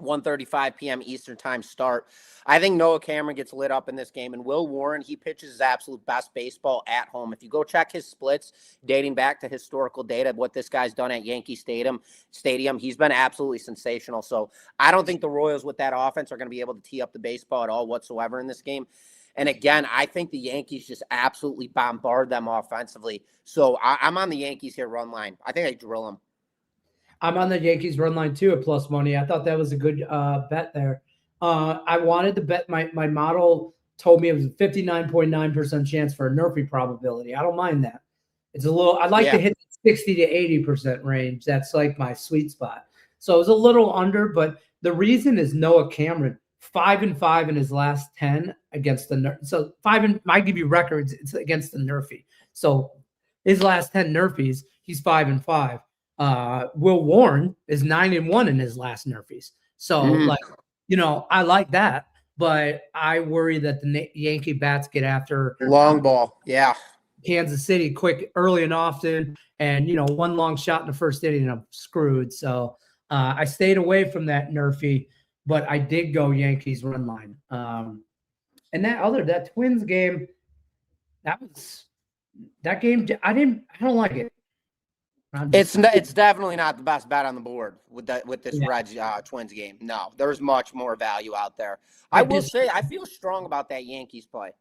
1:35 p.m. Eastern time start. I think Noah Cameron gets lit up in this game, and Will Warren, he pitches his absolute best baseball at home. If you go check his splits dating back to historical data of what this guy's done at Yankee Stadium, he's been absolutely sensational. So I don't think the Royals with that offense are going to be able to tee up the baseball at all whatsoever in this game. And again, I think the Yankees just absolutely bombard them offensively. So I'm on the Yankees here run line. I think I drill them. I'm on the Yankees run line too at plus money. I thought that was a good bet there. I wanted to bet. My model told me it was a 59.9% chance for a nerfy probability. I don't mind that. It's a little. I'd like to hit the 60 to 80% range. That's like my sweet spot. So it was a little under, but the reason is Noah Cameron 5-5 in his last 10 against the so 5 and I give you records. It's against the nerfy. So his last 10 nerfies, he's 5-5. Will Warren is 9-1 in his last nerfies. So I like that, but I worry that the Yankee bats get after long ball. Yeah. Kansas City quick, early and often. And, one long shot in the first inning and I'm screwed. So I stayed away from that nerfy, but I did go Yankees run line. And that Twins game, that game, I don't like it. It's definitely not the best bet on the board with this Reds Twins game. No, there's much more value out there. I will say I feel strong about that Yankees play.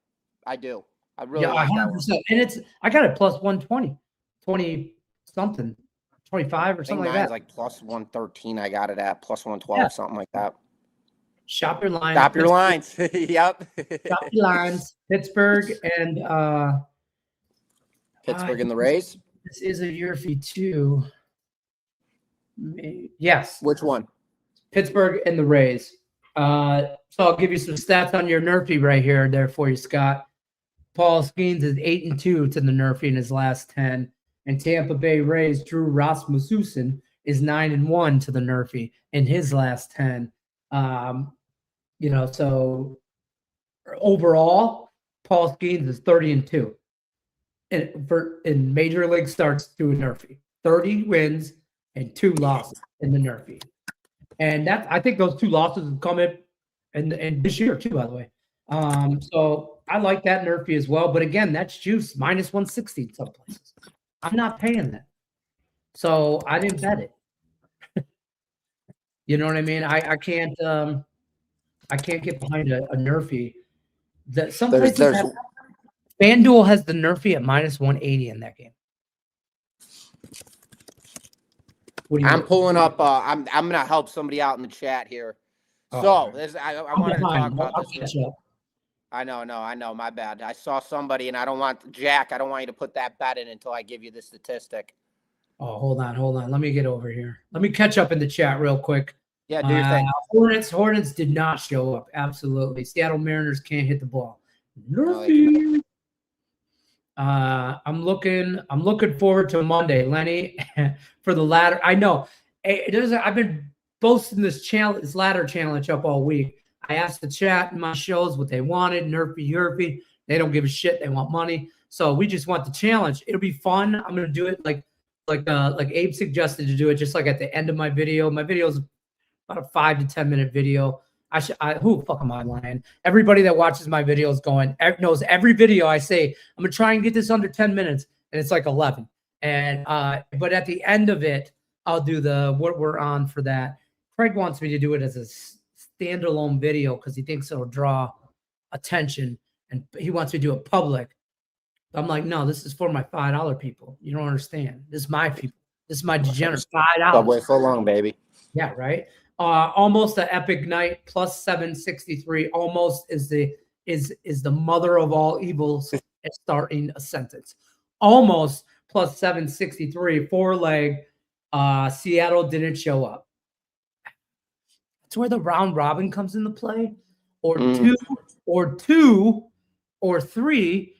I do. I really like 100%. That one. And I got it plus 120, 20 something, 25 or something like that. Like plus 113. I got it at plus 112, something like that. Shop your lines. Shop your lines. Yep. Shop your lines. Pittsburgh and Pittsburgh and the Rays. This is a Yerfy too. Yes. Which one? Pittsburgh and the Rays. So I'll give you some stats on your nerfy right here there for you, Scott. Paul Skeens is 8-2 to the nerfy in his last 10. And Tampa Bay Rays, Drew Rasmussen is 9-1 to the nerfy in his last 10. So overall, Paul Skeens is 30-2. In major league starts to a nerfy, 30 wins and 2 losses in the nerfy, and I think those 2 losses have come in and this year too, by the way. So I like that nerfy as well, but again, that's juice minus 160 in some places. I'm not paying that, so I didn't bet it. You know what I mean? I can't get behind a nerfy. That some places have. FanDuel has the nerfy at minus 180 in that game. I'm pulling up. I'm going to help somebody out in the chat here. I wanted to talk about this. I know. My bad. I saw somebody, and I don't want you to put that bet in until I give you the statistic. Oh, hold on. Let me get over here. Let me catch up in the chat real quick. Yeah, do your thing. Hornets did not show up. Absolutely. Seattle Mariners can't hit the ball. Nerfy. I'm looking forward to Monday, Lenny, for the ladder. I know I've been boasting this ladder challenge up all week. I asked the chat in my shows what they wanted, nerfy. They don't give a shit. They want money. So we just want the challenge. It'll be fun. I'm gonna do it like Abe suggested to do it, just like at the end of my video. My video is about a 5 to 10 minute video. Who the fuck am I lying? Everybody that watches my videos knows every video I say, I'm going to try and get this under 10 minutes. And it's like 11. And, but at the end of it, I'll do what we're on for that. Craig wants me to do it as a standalone video because he thinks it'll draw attention and he wants me to do it public. I'm like, no, this is for my $5 people. You don't understand. This is my people. This is my degenerate $5. Subway so long, baby. Yeah, right. Almost an epic night plus 763. Almost is the mother of all evils at starting a sentence. almost plus 763, 4-leg. Seattle didn't show up. That's where the round robin comes into play, or two or three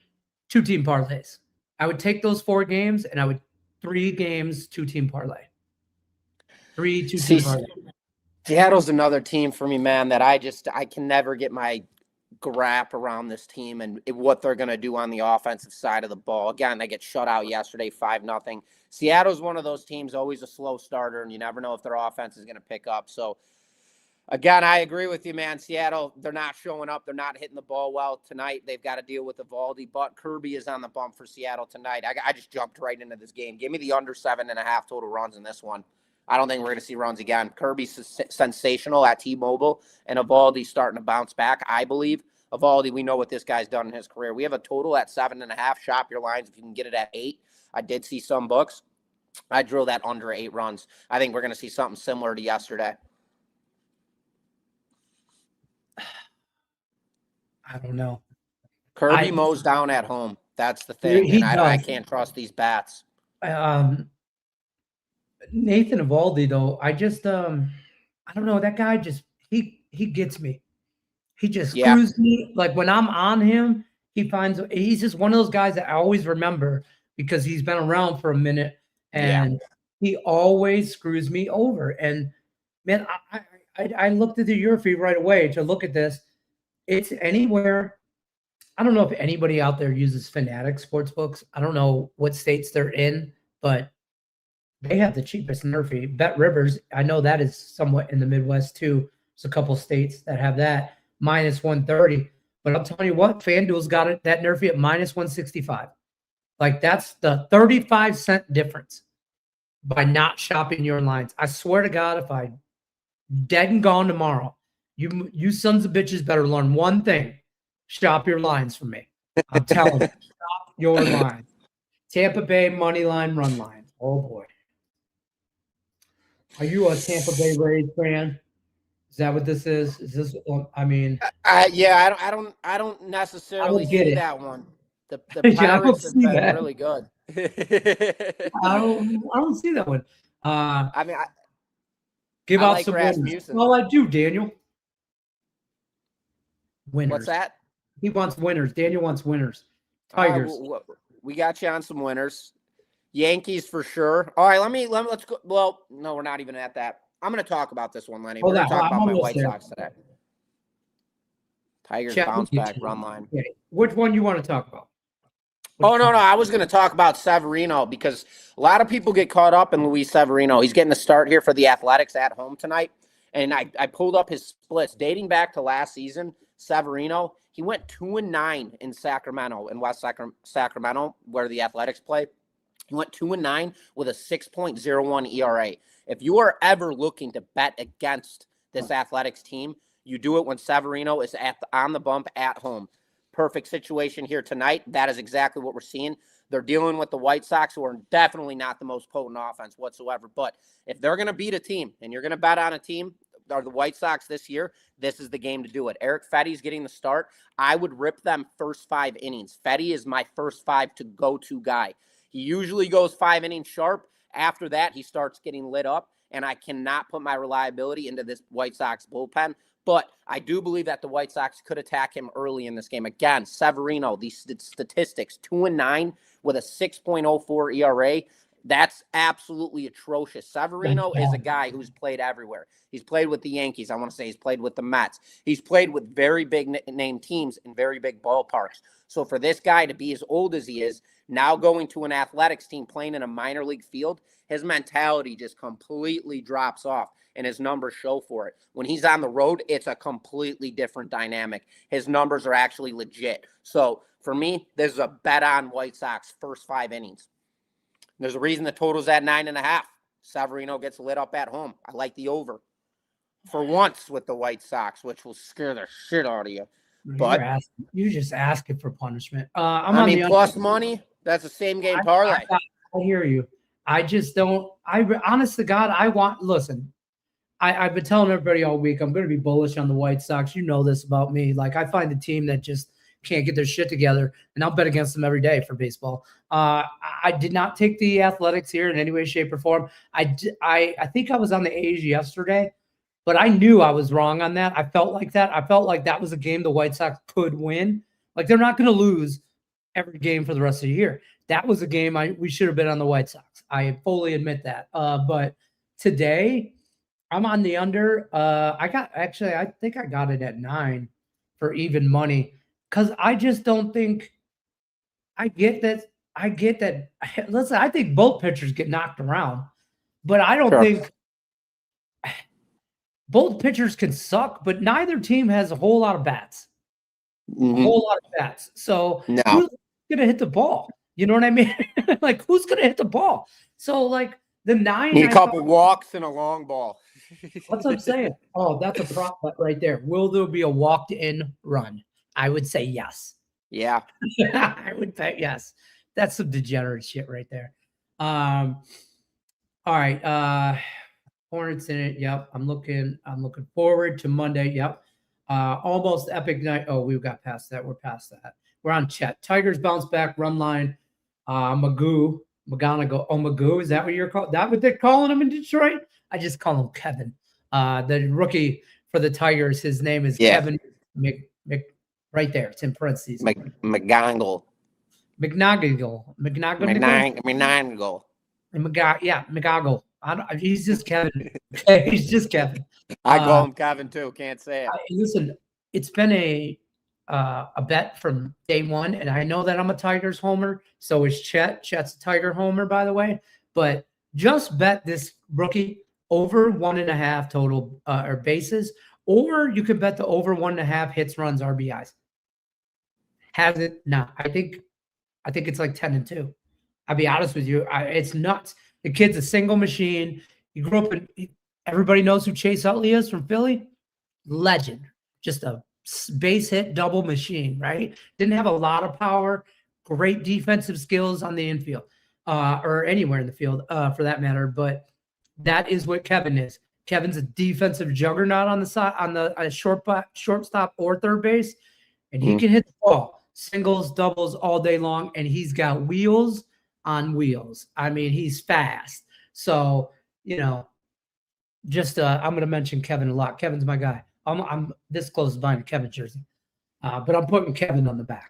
2-team parlays. I would take those 4 games and I would 3 games 2-team parlay. 3 2-team parlay. Seattle's another team for me, man, that I can never get my grasp around this team and what they're going to do on the offensive side of the ball. Again, they get shut out yesterday 5-0. Seattle's one of those teams, always a slow starter, and you never know if their offense is going to pick up. So, again, I agree with you, man. Seattle, they're not showing up. They're not hitting the ball well tonight. They've got to deal with Eovaldi, but Kirby is on the bump for Seattle tonight. I just jumped right into this game. Give me the under 7.5 total runs in this one. I don't think we're going to see runs again. Kirby's sensational at T-Mobile, and Eovaldi's starting to bounce back, I believe. Eovaldi, we know what this guy's done in his career. We have a total at 7.5. Shop your lines if you can get it at 8. I did see some books. I drill that under 8 runs. I think we're going to see something similar to yesterday. I don't know. Kirby mows down at home. That's the thing. And I can't trust these bats. Nathan Eovaldi, though, I don't know. That guy just he gets me. He just screws me. Like when I'm on him, he's just one of those guys that I always remember because he's been around for a minute and he always screws me over. And man, I looked at the Euro feed right away to look at this. It's anywhere. I don't know if anybody out there uses Fanatic Sportsbooks. I don't know what states they're in, but they have the cheapest Murphy. Bet Rivers, I know that is somewhat in the Midwest too. There's a couple states that have that minus 130. But I'll tell you what, FanDuel's got it that Murphy at minus 165. Like that's the 35-cent difference by not shopping your lines. I swear to God, if I dead and gone tomorrow, you sons of bitches better learn one thing. Shop your lines for me. I'm telling you, shop your lines. Tampa Bay money line, run line. Oh boy. Are you a Tampa Bay Rays fan? Is that what this is? Is this? I mean, I don't necessarily see that one. The Pirates have been really good. I don't see that one. I mean, give out like some winners. Well, I do, Daniel. Winners. What's that? He wants winners. Daniel wants winners. Tigers. We got you on some winners. Yankees for sure. All right, let's go. Well, no, we're not even at that. I'm going to talk about this one, Lenny. We're going to talk about my White Sox today. Tigers bounce back run line. Okay. Which one you want to talk about? No. I was going to talk about Severino because a lot of people get caught up in Luis Severino. He's getting the start here for the Athletics at home tonight. And I pulled up his splits dating back to last season. Severino, he went 2-9 in Sacramento, in West Sacramento, where the Athletics play. He went 2-9 with a 6.01 ERA. If you are ever looking to bet against this Athletics team, you do it when Severino is on the bump at home. Perfect situation here tonight. That is exactly what we're seeing. They're dealing with the White Sox, who are definitely not the most potent offense whatsoever. But if they're going to beat a team, and you're going to bet on a team, or the White Sox this year, this is the game to do it. Eric Fetty's getting the start. I would rip them first 5 innings. Fetty is my first 5 to go-to guy. He usually goes 5 innings sharp. After that, he starts getting lit up, and I cannot put my reliability into this White Sox bullpen. But I do believe that the White Sox could attack him early in this game. Again, Severino, these statistics, 2-9 with a 6.04 ERA. That's absolutely atrocious. Severino is a guy who's played everywhere. He's played with the Yankees. I want to say he's played with the Mets. He's played with very big name teams in very big ballparks. So for this guy to be as old as he is, now going to an Athletics team playing in a minor league field, his mentality just completely drops off, and his numbers show for it. When he's on the road, it's a completely different dynamic. His numbers are actually legit. So for me, this is a bet on White Sox first 5 innings. There's a reason the total's at 9.5. Severino gets lit up at home. I like the over for once with the White Sox, which will scare the shit out of you. But you're just asking for punishment. I mean, plus money. That's the same game parlay. I hear you. I just don't. Honest to God, listen. I've been telling everybody all week I'm going to be bullish on the White Sox. You know this about me. Like I find a team that just can't get their shit together, and I'll bet against them every day for baseball. I did not take the Athletics here in any way, shape, or form. I think I was on the A's yesterday, but I knew I was wrong on that. I felt like that. I felt like that was a game the White Sox could win. Like, they're not going to lose every game for the rest of the year. That was a game we should have been on the White Sox. I fully admit that. But today, I'm on the under. I think I got it at 9 for even money, because I just don't think I get that. Listen, I think both pitchers get knocked around, but I don't think both pitchers can suck, but neither team has a whole lot of bats. Mm-hmm. A whole lot of bats. So no. Who's going to hit the ball? You know what I mean? Like, who's going to hit the ball? So, like, the 9. Need a couple walks and a long ball. What's I'm saying? Oh, that's a prop bet right there. Will there be a walked-in run? I would say yes. Yeah. I would bet yes. That's some degenerate shit right there. All right. Hornets in it. Yep. I'm looking forward to Monday. Yep. Almost epic night. Oh, we got past that. We're past that. We're on Chet. Tigers bounce back, run line. Magoo. McGonigal. Oh, Magoo. Is that what you're called? That what they're calling him in Detroit? I just call him Kevin. The rookie for the Tigers. His name is Kevin Mc right there. It's in parentheses. McGonigal. McGonigal. McGonigal. He's just Kevin. He's just Kevin. I call him Kevin too. Can't say it. Listen, it's been a bet from day one, and I know that I'm a Tigers homer. So is Chet. Chet's a Tiger homer, by the way. But just bet this rookie over 1.5 total or bases, or you could bet the over 1.5 hits, runs, RBIs. Has it? No, I think it's like 10-2. I'll be honest with you. It's nuts. The kid's a single machine. He grew up in. Everybody knows who Chase Utley is from Philly. Legend. Just a base hit double machine, right? Didn't have a lot of power. Great defensive skills on the infield, or anywhere in the field, for that matter. But that is what Kevin is. Kevin's a defensive juggernaut on the side, on the shortstop or third base, and he can hit the ball, singles, doubles all day long, and he's got wheels on wheels. I mean, he's fast. So, just I'm going to mention Kevin a lot. Kevin's my guy. I'm this close to buying a Kevin jersey, but I'm putting Kevin on the back.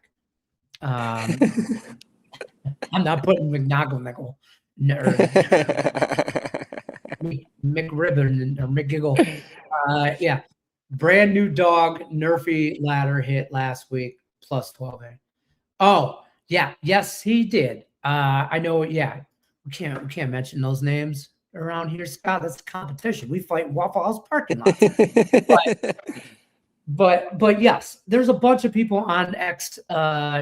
I'm not putting McNaggle, McRibbon or McGiggle. Yeah, brand new dog Nerfy ladder hit last week plus 12A. Oh yeah, yes he did. I know. Yeah, we can't mention those names around here, Scott. That's a competition. We fight Waffle House parking lots. But yes, there's a bunch of people on X,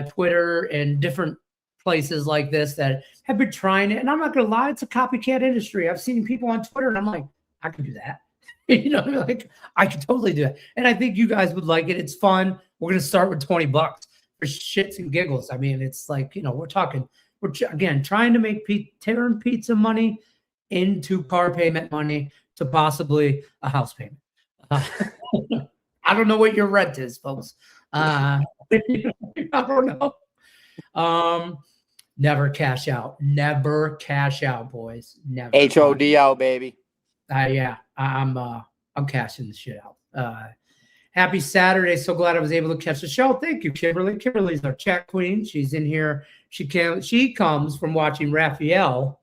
Twitter, and different places like this that have been trying it. And I'm not gonna lie, it's a copycat industry. I've seen people on Twitter, and I'm like, I can do that. Like I could totally do it. And I think you guys would like it. It's fun. We're gonna start with $20 for shits and giggles. I mean, it's like we're again trying to make turn pizza money into car payment money to possibly a house payment. I don't know what your rent is, folks. I don't know. Never cash out. Never cash out, boys. Never. HODO, baby. Yeah, I'm cashing the shit out. Happy Saturday. So glad I was able to catch the show. Thank you, Kimberly. Kimberly's our chat queen. She's in here. She comes from watching Raphael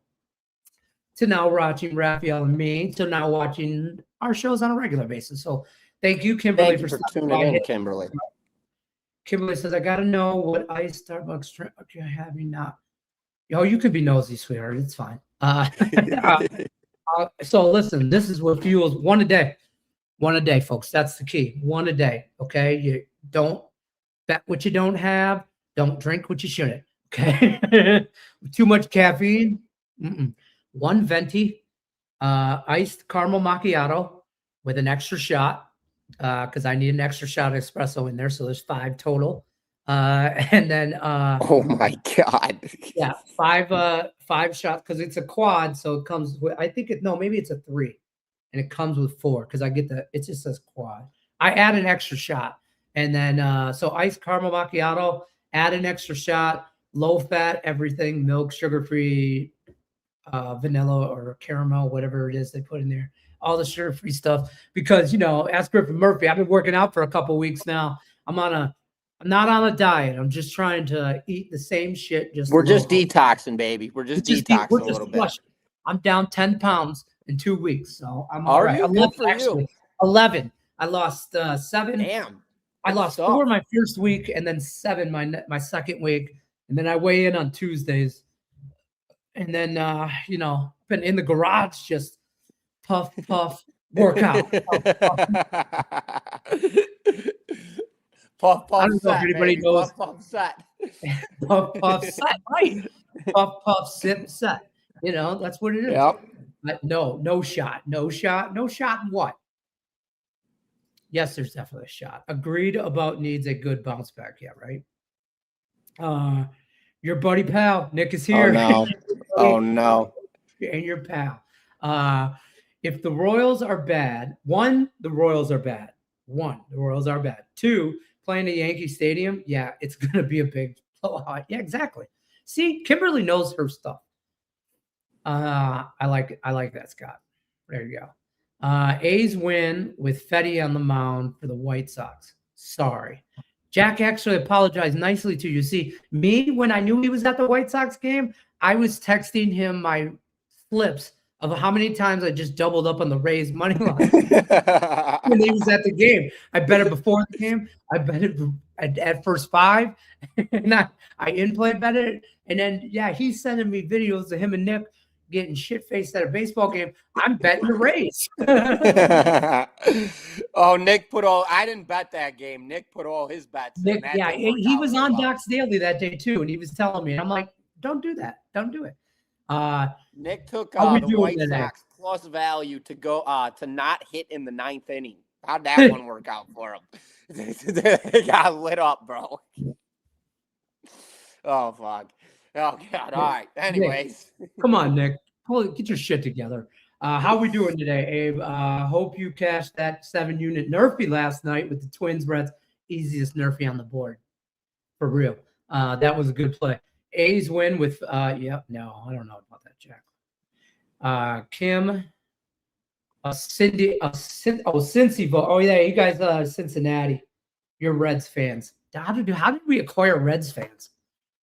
to now watching Raphael and me to now watching our shows on a regular basis. So thank you, Kimberly, for tuning in, Kimberly. Kimberly says, I got to know what ice Starbucks drink you're having now. Oh, you could be nosy, sweetheart. It's fine. So listen, this is what fuels one a day. One a day, folks. That's the key. One a day. Okay. You don't bet what you don't have. Don't drink what you shouldn't. Okay. Too much caffeine. One venti, iced caramel macchiato with an extra shot, because I need an extra shot of espresso in there. So there's 5 total. And then oh my God. Yeah, 5 shots, because it's a quad, so it comes with, I think maybe it's a 3, and it comes with 4 because it just says quad. I add an extra shot, And then, so iced caramel macchiato, add an extra shot, low fat, everything, milk, sugar-free, vanilla or caramel, whatever it is they put in there, all the sugar-free stuff. Because, ask Griffin Murphy, I've been working out for a couple weeks now. I'm not on a diet. I'm just trying to eat the same shit. We're just detoxing, baby. We're just detoxing a little bit. I'm down 10 pounds in 2 weeks, so I'm all right. You? 11, good for actually. you. 11. I lost 7. Damn. I lost 4 my first week, and then 7 my second week, and then I weigh in on Tuesdays. And then, been in the garage, just puff, workout. Puff, I don't know set, if anybody baby. knows. Puff, set. puff, set, right. Puff, sip, set. That's what it is. Yep. But no shot. No shot in what? Yes, there's definitely a shot. Agreed about needs a good bounce back. Yeah, right. Your buddy pal Nick is here. Oh no. And your pal. If the Royals are bad, 1, the Royals are bad. 2, playing at Yankee Stadium, yeah, it's gonna be a big blowout. Yeah, exactly. See, Kimberly knows her stuff. I like that, Scott. There you go. A's win with Fetty on the mound for the White Sox. Sorry. Jack actually apologized nicely to you. See, me, when I knew he was at the White Sox game, I was texting him my flips of how many times I just doubled up on the Rays money line when he was at the game. I bet it before the game. I bet it at first 5. And I in-play bet it. And then, yeah, he's sending me videos of him and Nick getting shit-faced at a baseball game. I'm betting the Rays. Nick put all – I didn't bet that game. Nick put all his bets in. Yeah, he was on Doc's Daily that day too, and he was telling me. And I'm like, don't do that. Don't do it. Nick took the White Sox plus value to go to not hit in the 9th inning. How'd that one work out for him? They got lit up, bro. Oh, fuck. Oh, God. All right. Anyways. Nick, come on, Nick. Get your shit together. How we doing today, Abe? Hope you cashed that 7-unit Nerfy last night with the Twins Reds. Easiest Nerfy on the board. For real. That was a good play. A's win with no, I don't know about that, Jack. Kim, Cincy vote. Oh yeah, you guys, Cincinnati. You're Reds fans. How did we acquire Reds fans?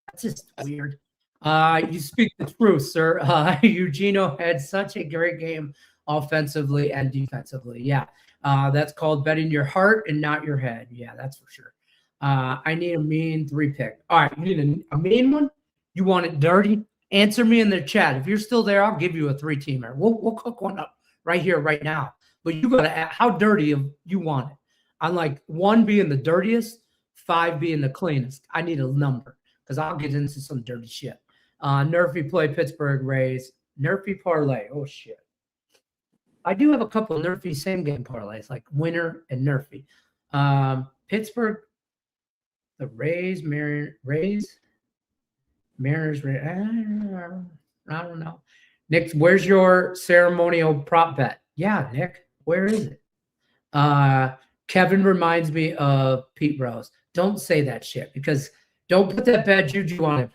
That's just weird. You speak the truth, sir. Eugenio had such a great game offensively and defensively. Yeah, that's called betting your heart and not your head. Yeah, that's for sure. I need a mean 3-pick. All right, you need a mean one? You want it dirty? Answer me in the chat. If you're still there, I'll give you a 3-teamer. We'll cook one up right here, right now. But you gotta ask how dirty you want it. I'm like 1 being the dirtiest, 5 being the cleanest. I need a number because I'll get into some dirty shit. Nerfy play Pittsburgh Rays. Nerfy parlay. Oh shit. I do have a couple of Nerfy same game parlays, like winner and Nerfy. Pittsburgh, the Rays, Mariners. I don't know. Nick, where's your ceremonial prop bet? Yeah, Nick, where is it? Kevin reminds me of Pete Rose. Don't say that shit because don't put that bad juju on him.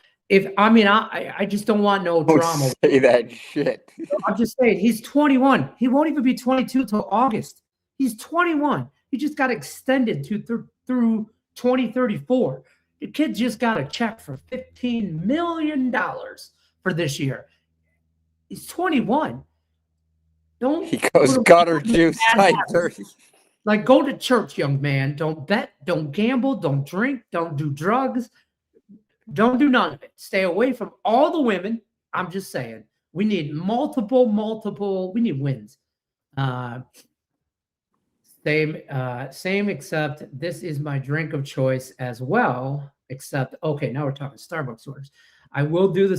I just don't want no drama. Don't say that shit. I'm just saying he's 21. He won't even be 22 till August. He's 21. He just got extended through 2034. The kid just got a check for $15 million for this year. He's 21. He goes gutter juice type dirty. Like, go to church, young man. Don't bet. Don't gamble. Don't drink. Don't do drugs. Don't do none of it. Stay away from all the women. I'm just saying. We need multiple. We need wins. Same, except this is my drink of choice as well. Except, okay, now we're talking Starbucks orders. I will do the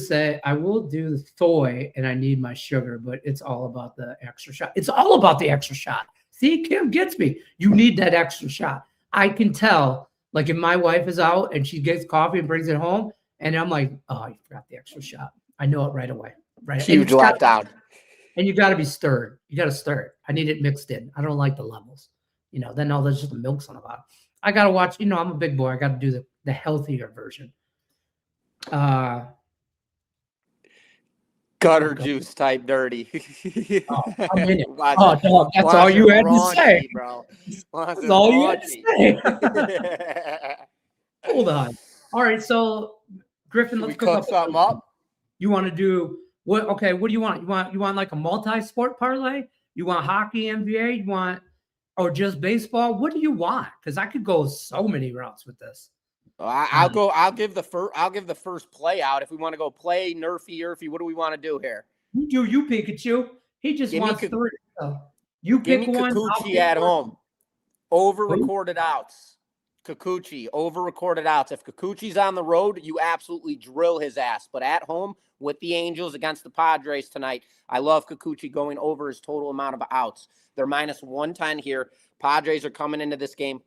soy, and I need my sugar, but it's all about the extra shot. It's all about the extra shot. See, Kim gets me. You need that extra shot. I can tell, like if my wife is out and she gets coffee and brings it home, and I'm like, oh, you forgot the extra shot. I know it right away. Right. Huge letdown. And you got to be stirred. You got to stir it. I need it mixed in. I don't like the levels. Then all there's just the milk's on the bottom. I gotta watch. You know, I'm a big boy. I got to do the healthier version. Gutter juice type dirty. Oh, I'm in it. Watch Oh, it. dog, that's Watch all it you had to raunchy, say. bro. That's all you had to say. Hold on. All right, so Griffin, Should we let's cook cook up something up? You want to do what? Okay, what do you want? You want like a multi-sport parlay? You want hockey, NBA? You want or just baseball? What do you want? Because I could go so many routes with this. I'll go. I'll give the first play out. If we want to go play Nerfy, what do we want to do here? You Pikachu. He just wants 3. So you Give pick me one. Kikuchi at home. Over recorded outs. Kikuchi over recorded outs. If Kikuchi's on the road, you absolutely drill his ass. But at home with the Angels against the Padres tonight, I love Kikuchi going over his total amount of outs. They're minus 110 here. Padres are coming into this game.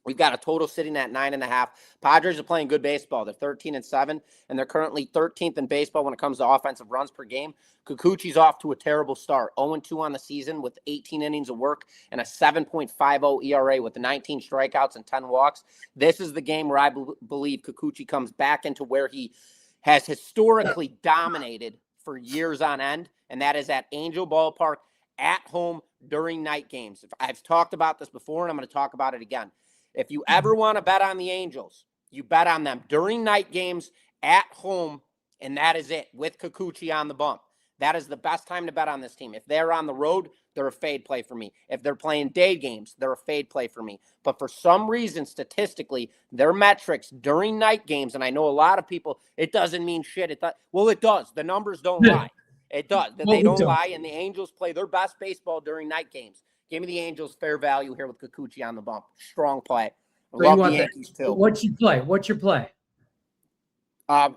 We've got a total sitting at 9.5. Padres are playing good baseball. They're 13-7, and they're currently 13th in baseball when it comes to offensive runs per game. Kikuchi's off to a terrible start. 0-2 on the season with 18 innings of work and a 7.50 ERA with 19 strikeouts and 10 walks. This is the game where I believe Kikuchi comes back into where he has historically dominated for years on end, and that is at Angel Ballpark at home during night games. I've talked about this before, and I'm going to talk about it again. If you ever want to bet on the Angels, you bet on them during night games at home, and that is it, with Kikuchi on the bump. That is the best time to bet on this team. If they're on the road, they're a fade play for me. If they're playing day games, they're a fade play for me. But for some reason, statistically, their metrics during night games, and I know a lot of people, it doesn't mean shit. Well, it does. The numbers don't lie. It does. They don't lie, and the Angels play their best baseball during night games. Give me the Angels fair value here with Kikuchi on the bump. Strong play. I love the Yankees too. What's your play? What's your play? Are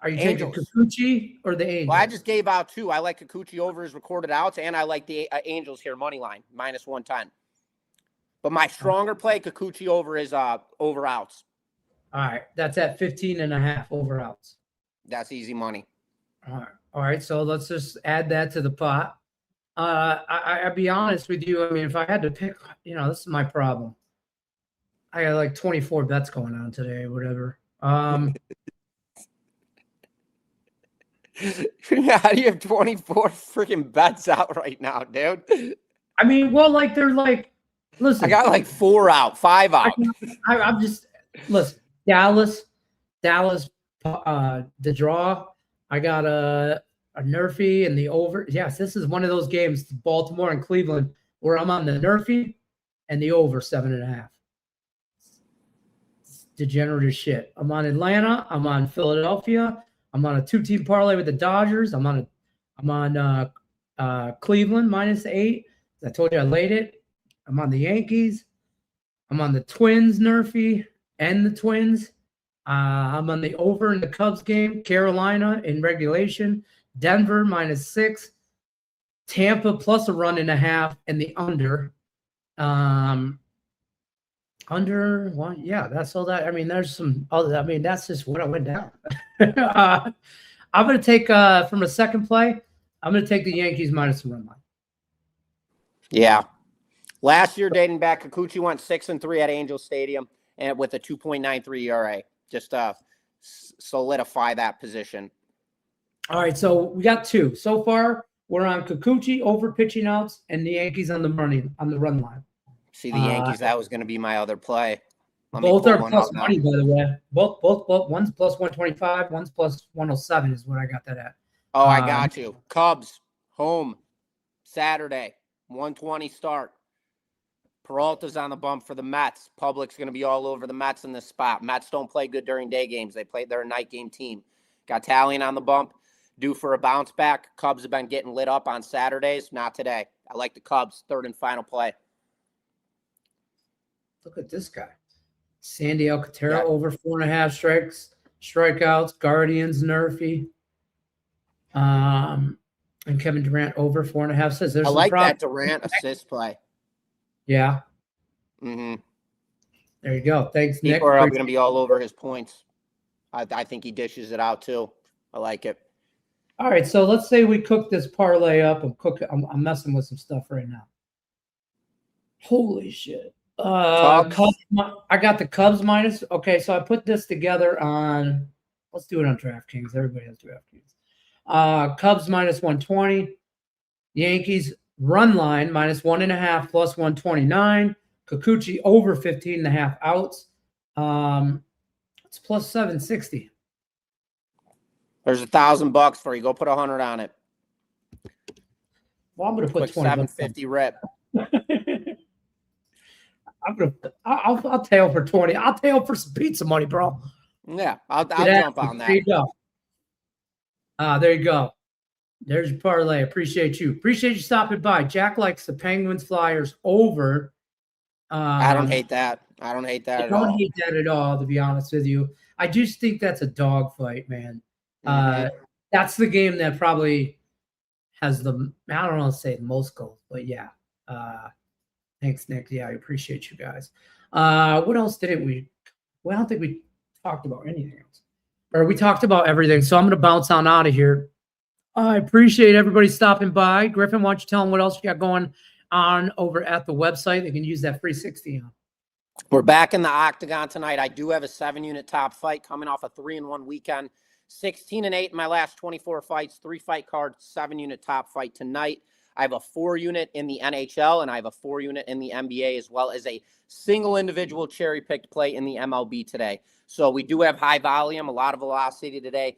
you taking Kikuchi or the Angels? Well, I just gave out 2. I like Kikuchi over his recorded outs, and I like the Angels here money line minus 110. But my stronger play, Kikuchi over his over outs. All right, that's at 15.5 over outs. That's easy money. All right. So let's just add that to the pot. I'll be honest with you. I mean, if I had to pick, this is my problem. I got like 24 bets going on today, whatever. How do you have 24 freaking bets out right now, dude? I mean, well, like they're like, listen. I got like 4 out, 5 out. I'm just listen. Dallas, the draw. I got a Nerfy and the over. Yes, this is one of those games, Baltimore and Cleveland, where I'm on the Nerfy and the over 7.5. It's degenerate as shit. I'm on Atlanta. I'm on Philadelphia. I'm on a 2-team parlay with the Dodgers. I'm on Cleveland -8. I told you I laid it. I'm on the Yankees. I'm on the Twins Nerfy and the Twins. I'm on the over in the Cubs game. Carolina in regulation. Denver -6. Tampa plus a 1.5 and the under. Under one, yeah, that's all that. I mean, there's some other. I mean, that's just what I went down. I'm going to take from a second play. I'm going to take the Yankees minus the run line. Yeah, last year dating back, Kikuchi went 6-3 at Angel Stadium and with a 2.93 ERA. Just solidify that position. All right, so we got 2 so far. We're on Kikuchi over pitching outs and the Yankees on the run line. See the Yankees. That was going to be my other play. Both are plus money, by the way. Both. One's plus 125. One's plus 107 is what I got that at. Oh, I got you. Cubs home Saturday, 120 start. Peralta's on the bump for the Mets. Public's going to be all over the Mets in this spot. Mets don't play good during day games. They're a night game team. Got Daliy on the bump, due for a bounce back. Cubs have been getting lit up on Saturdays. Not today. I like the Cubs. Third and final play. Look at this guy. Sandy Alcantara over 4.5 strikeouts. Guardians Nerfy. And Kevin Durant over 4.5 says there's I like that Durant assist play. Yeah. Mm-hmm. There you go. Thanks, Nick. People are going to be all over his points. I think he dishes it out too. I like it. All right, so let's say we cook this parlay up. I'm messing with some stuff right now. Holy shit. Cubs. I got the Cubs minus. Okay, so I put this together on. Let's do it on DraftKings. Everybody has DraftKings. Cubs minus 120. Yankees run line minus 1.5 plus 129. Kikuchi over 15.5 outs. It's plus 760. There's $1,000 for you. Go put 100 on it. Well, I'm gonna put Quick 20. 750 rip. I'll tail for 20. I'll tail for some pizza money, bro. Yeah, I'll jump on that. There you go. There you go. There's your parlay. Appreciate you. Appreciate you stopping by. Jack likes the Penguins Flyers over. I don't hate that. I don't hate that at all. I don't hate that at all, to be honest with you. I just think that's a dogfight, man. That's the game that probably has the, I don't want to say the most goals, but yeah. Thanks, Nick. Yeah, I appreciate you guys. What else didn't we? Well, I don't think we talked about anything else. Or we talked about everything. So I'm going to bounce on out of here. I appreciate everybody stopping by. Griffin, why don't you tell them what else you got going on over at the website? They can use that free 60 on. We're back in the octagon tonight. I do have a 7-unit top fight coming off a 3-1 weekend. 16-8 in my last 24 fights, 3-fight card, 7-unit top fight tonight. I have a 4-unit in the NHL, and I have a 4-unit in the NBA, as well as a single individual cherry-picked play in the MLB today. So we do have high volume, a lot of velocity today.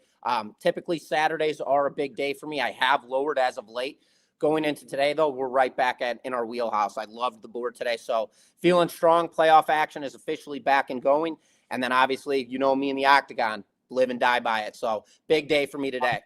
Typically, Saturdays are a big day for me. I have lowered as of late. Going into today, though, we're right back in our wheelhouse. I loved the board today. So feeling strong. Playoff action is officially back and going. And then, obviously, you know me in the octagon, live and die by it. So big day for me today.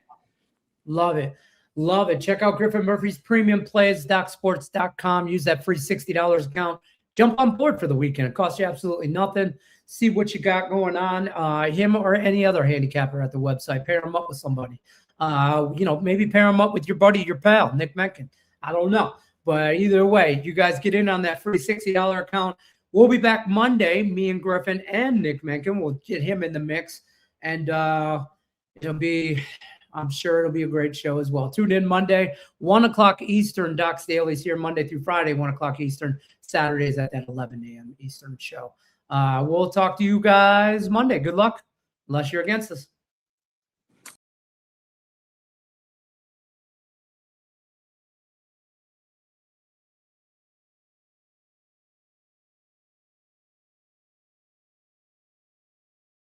Love it. Love it. Check out Griffin Murphy's premium plays, DocSports.com. Use that free $60 account. Jump on board for the weekend. It costs you absolutely nothing. See what you got going on. Him or any other handicapper at the website. Pair him up with somebody. Maybe pair him up with your buddy, your pal, Nick Mencken. I don't know. But either way, you guys get in on that free $60 account. We'll be back Monday, me and Griffin and Nick Mencken. We'll get him in the mix. And I'm sure it'll be a great show as well. Tune in Monday, 1 o'clock Eastern. Doc's Daily's here Monday through Friday, 1 o'clock Eastern. Saturdays at that 11 a.m. Eastern show. We'll talk to you guys Monday. Good luck, unless you're against us.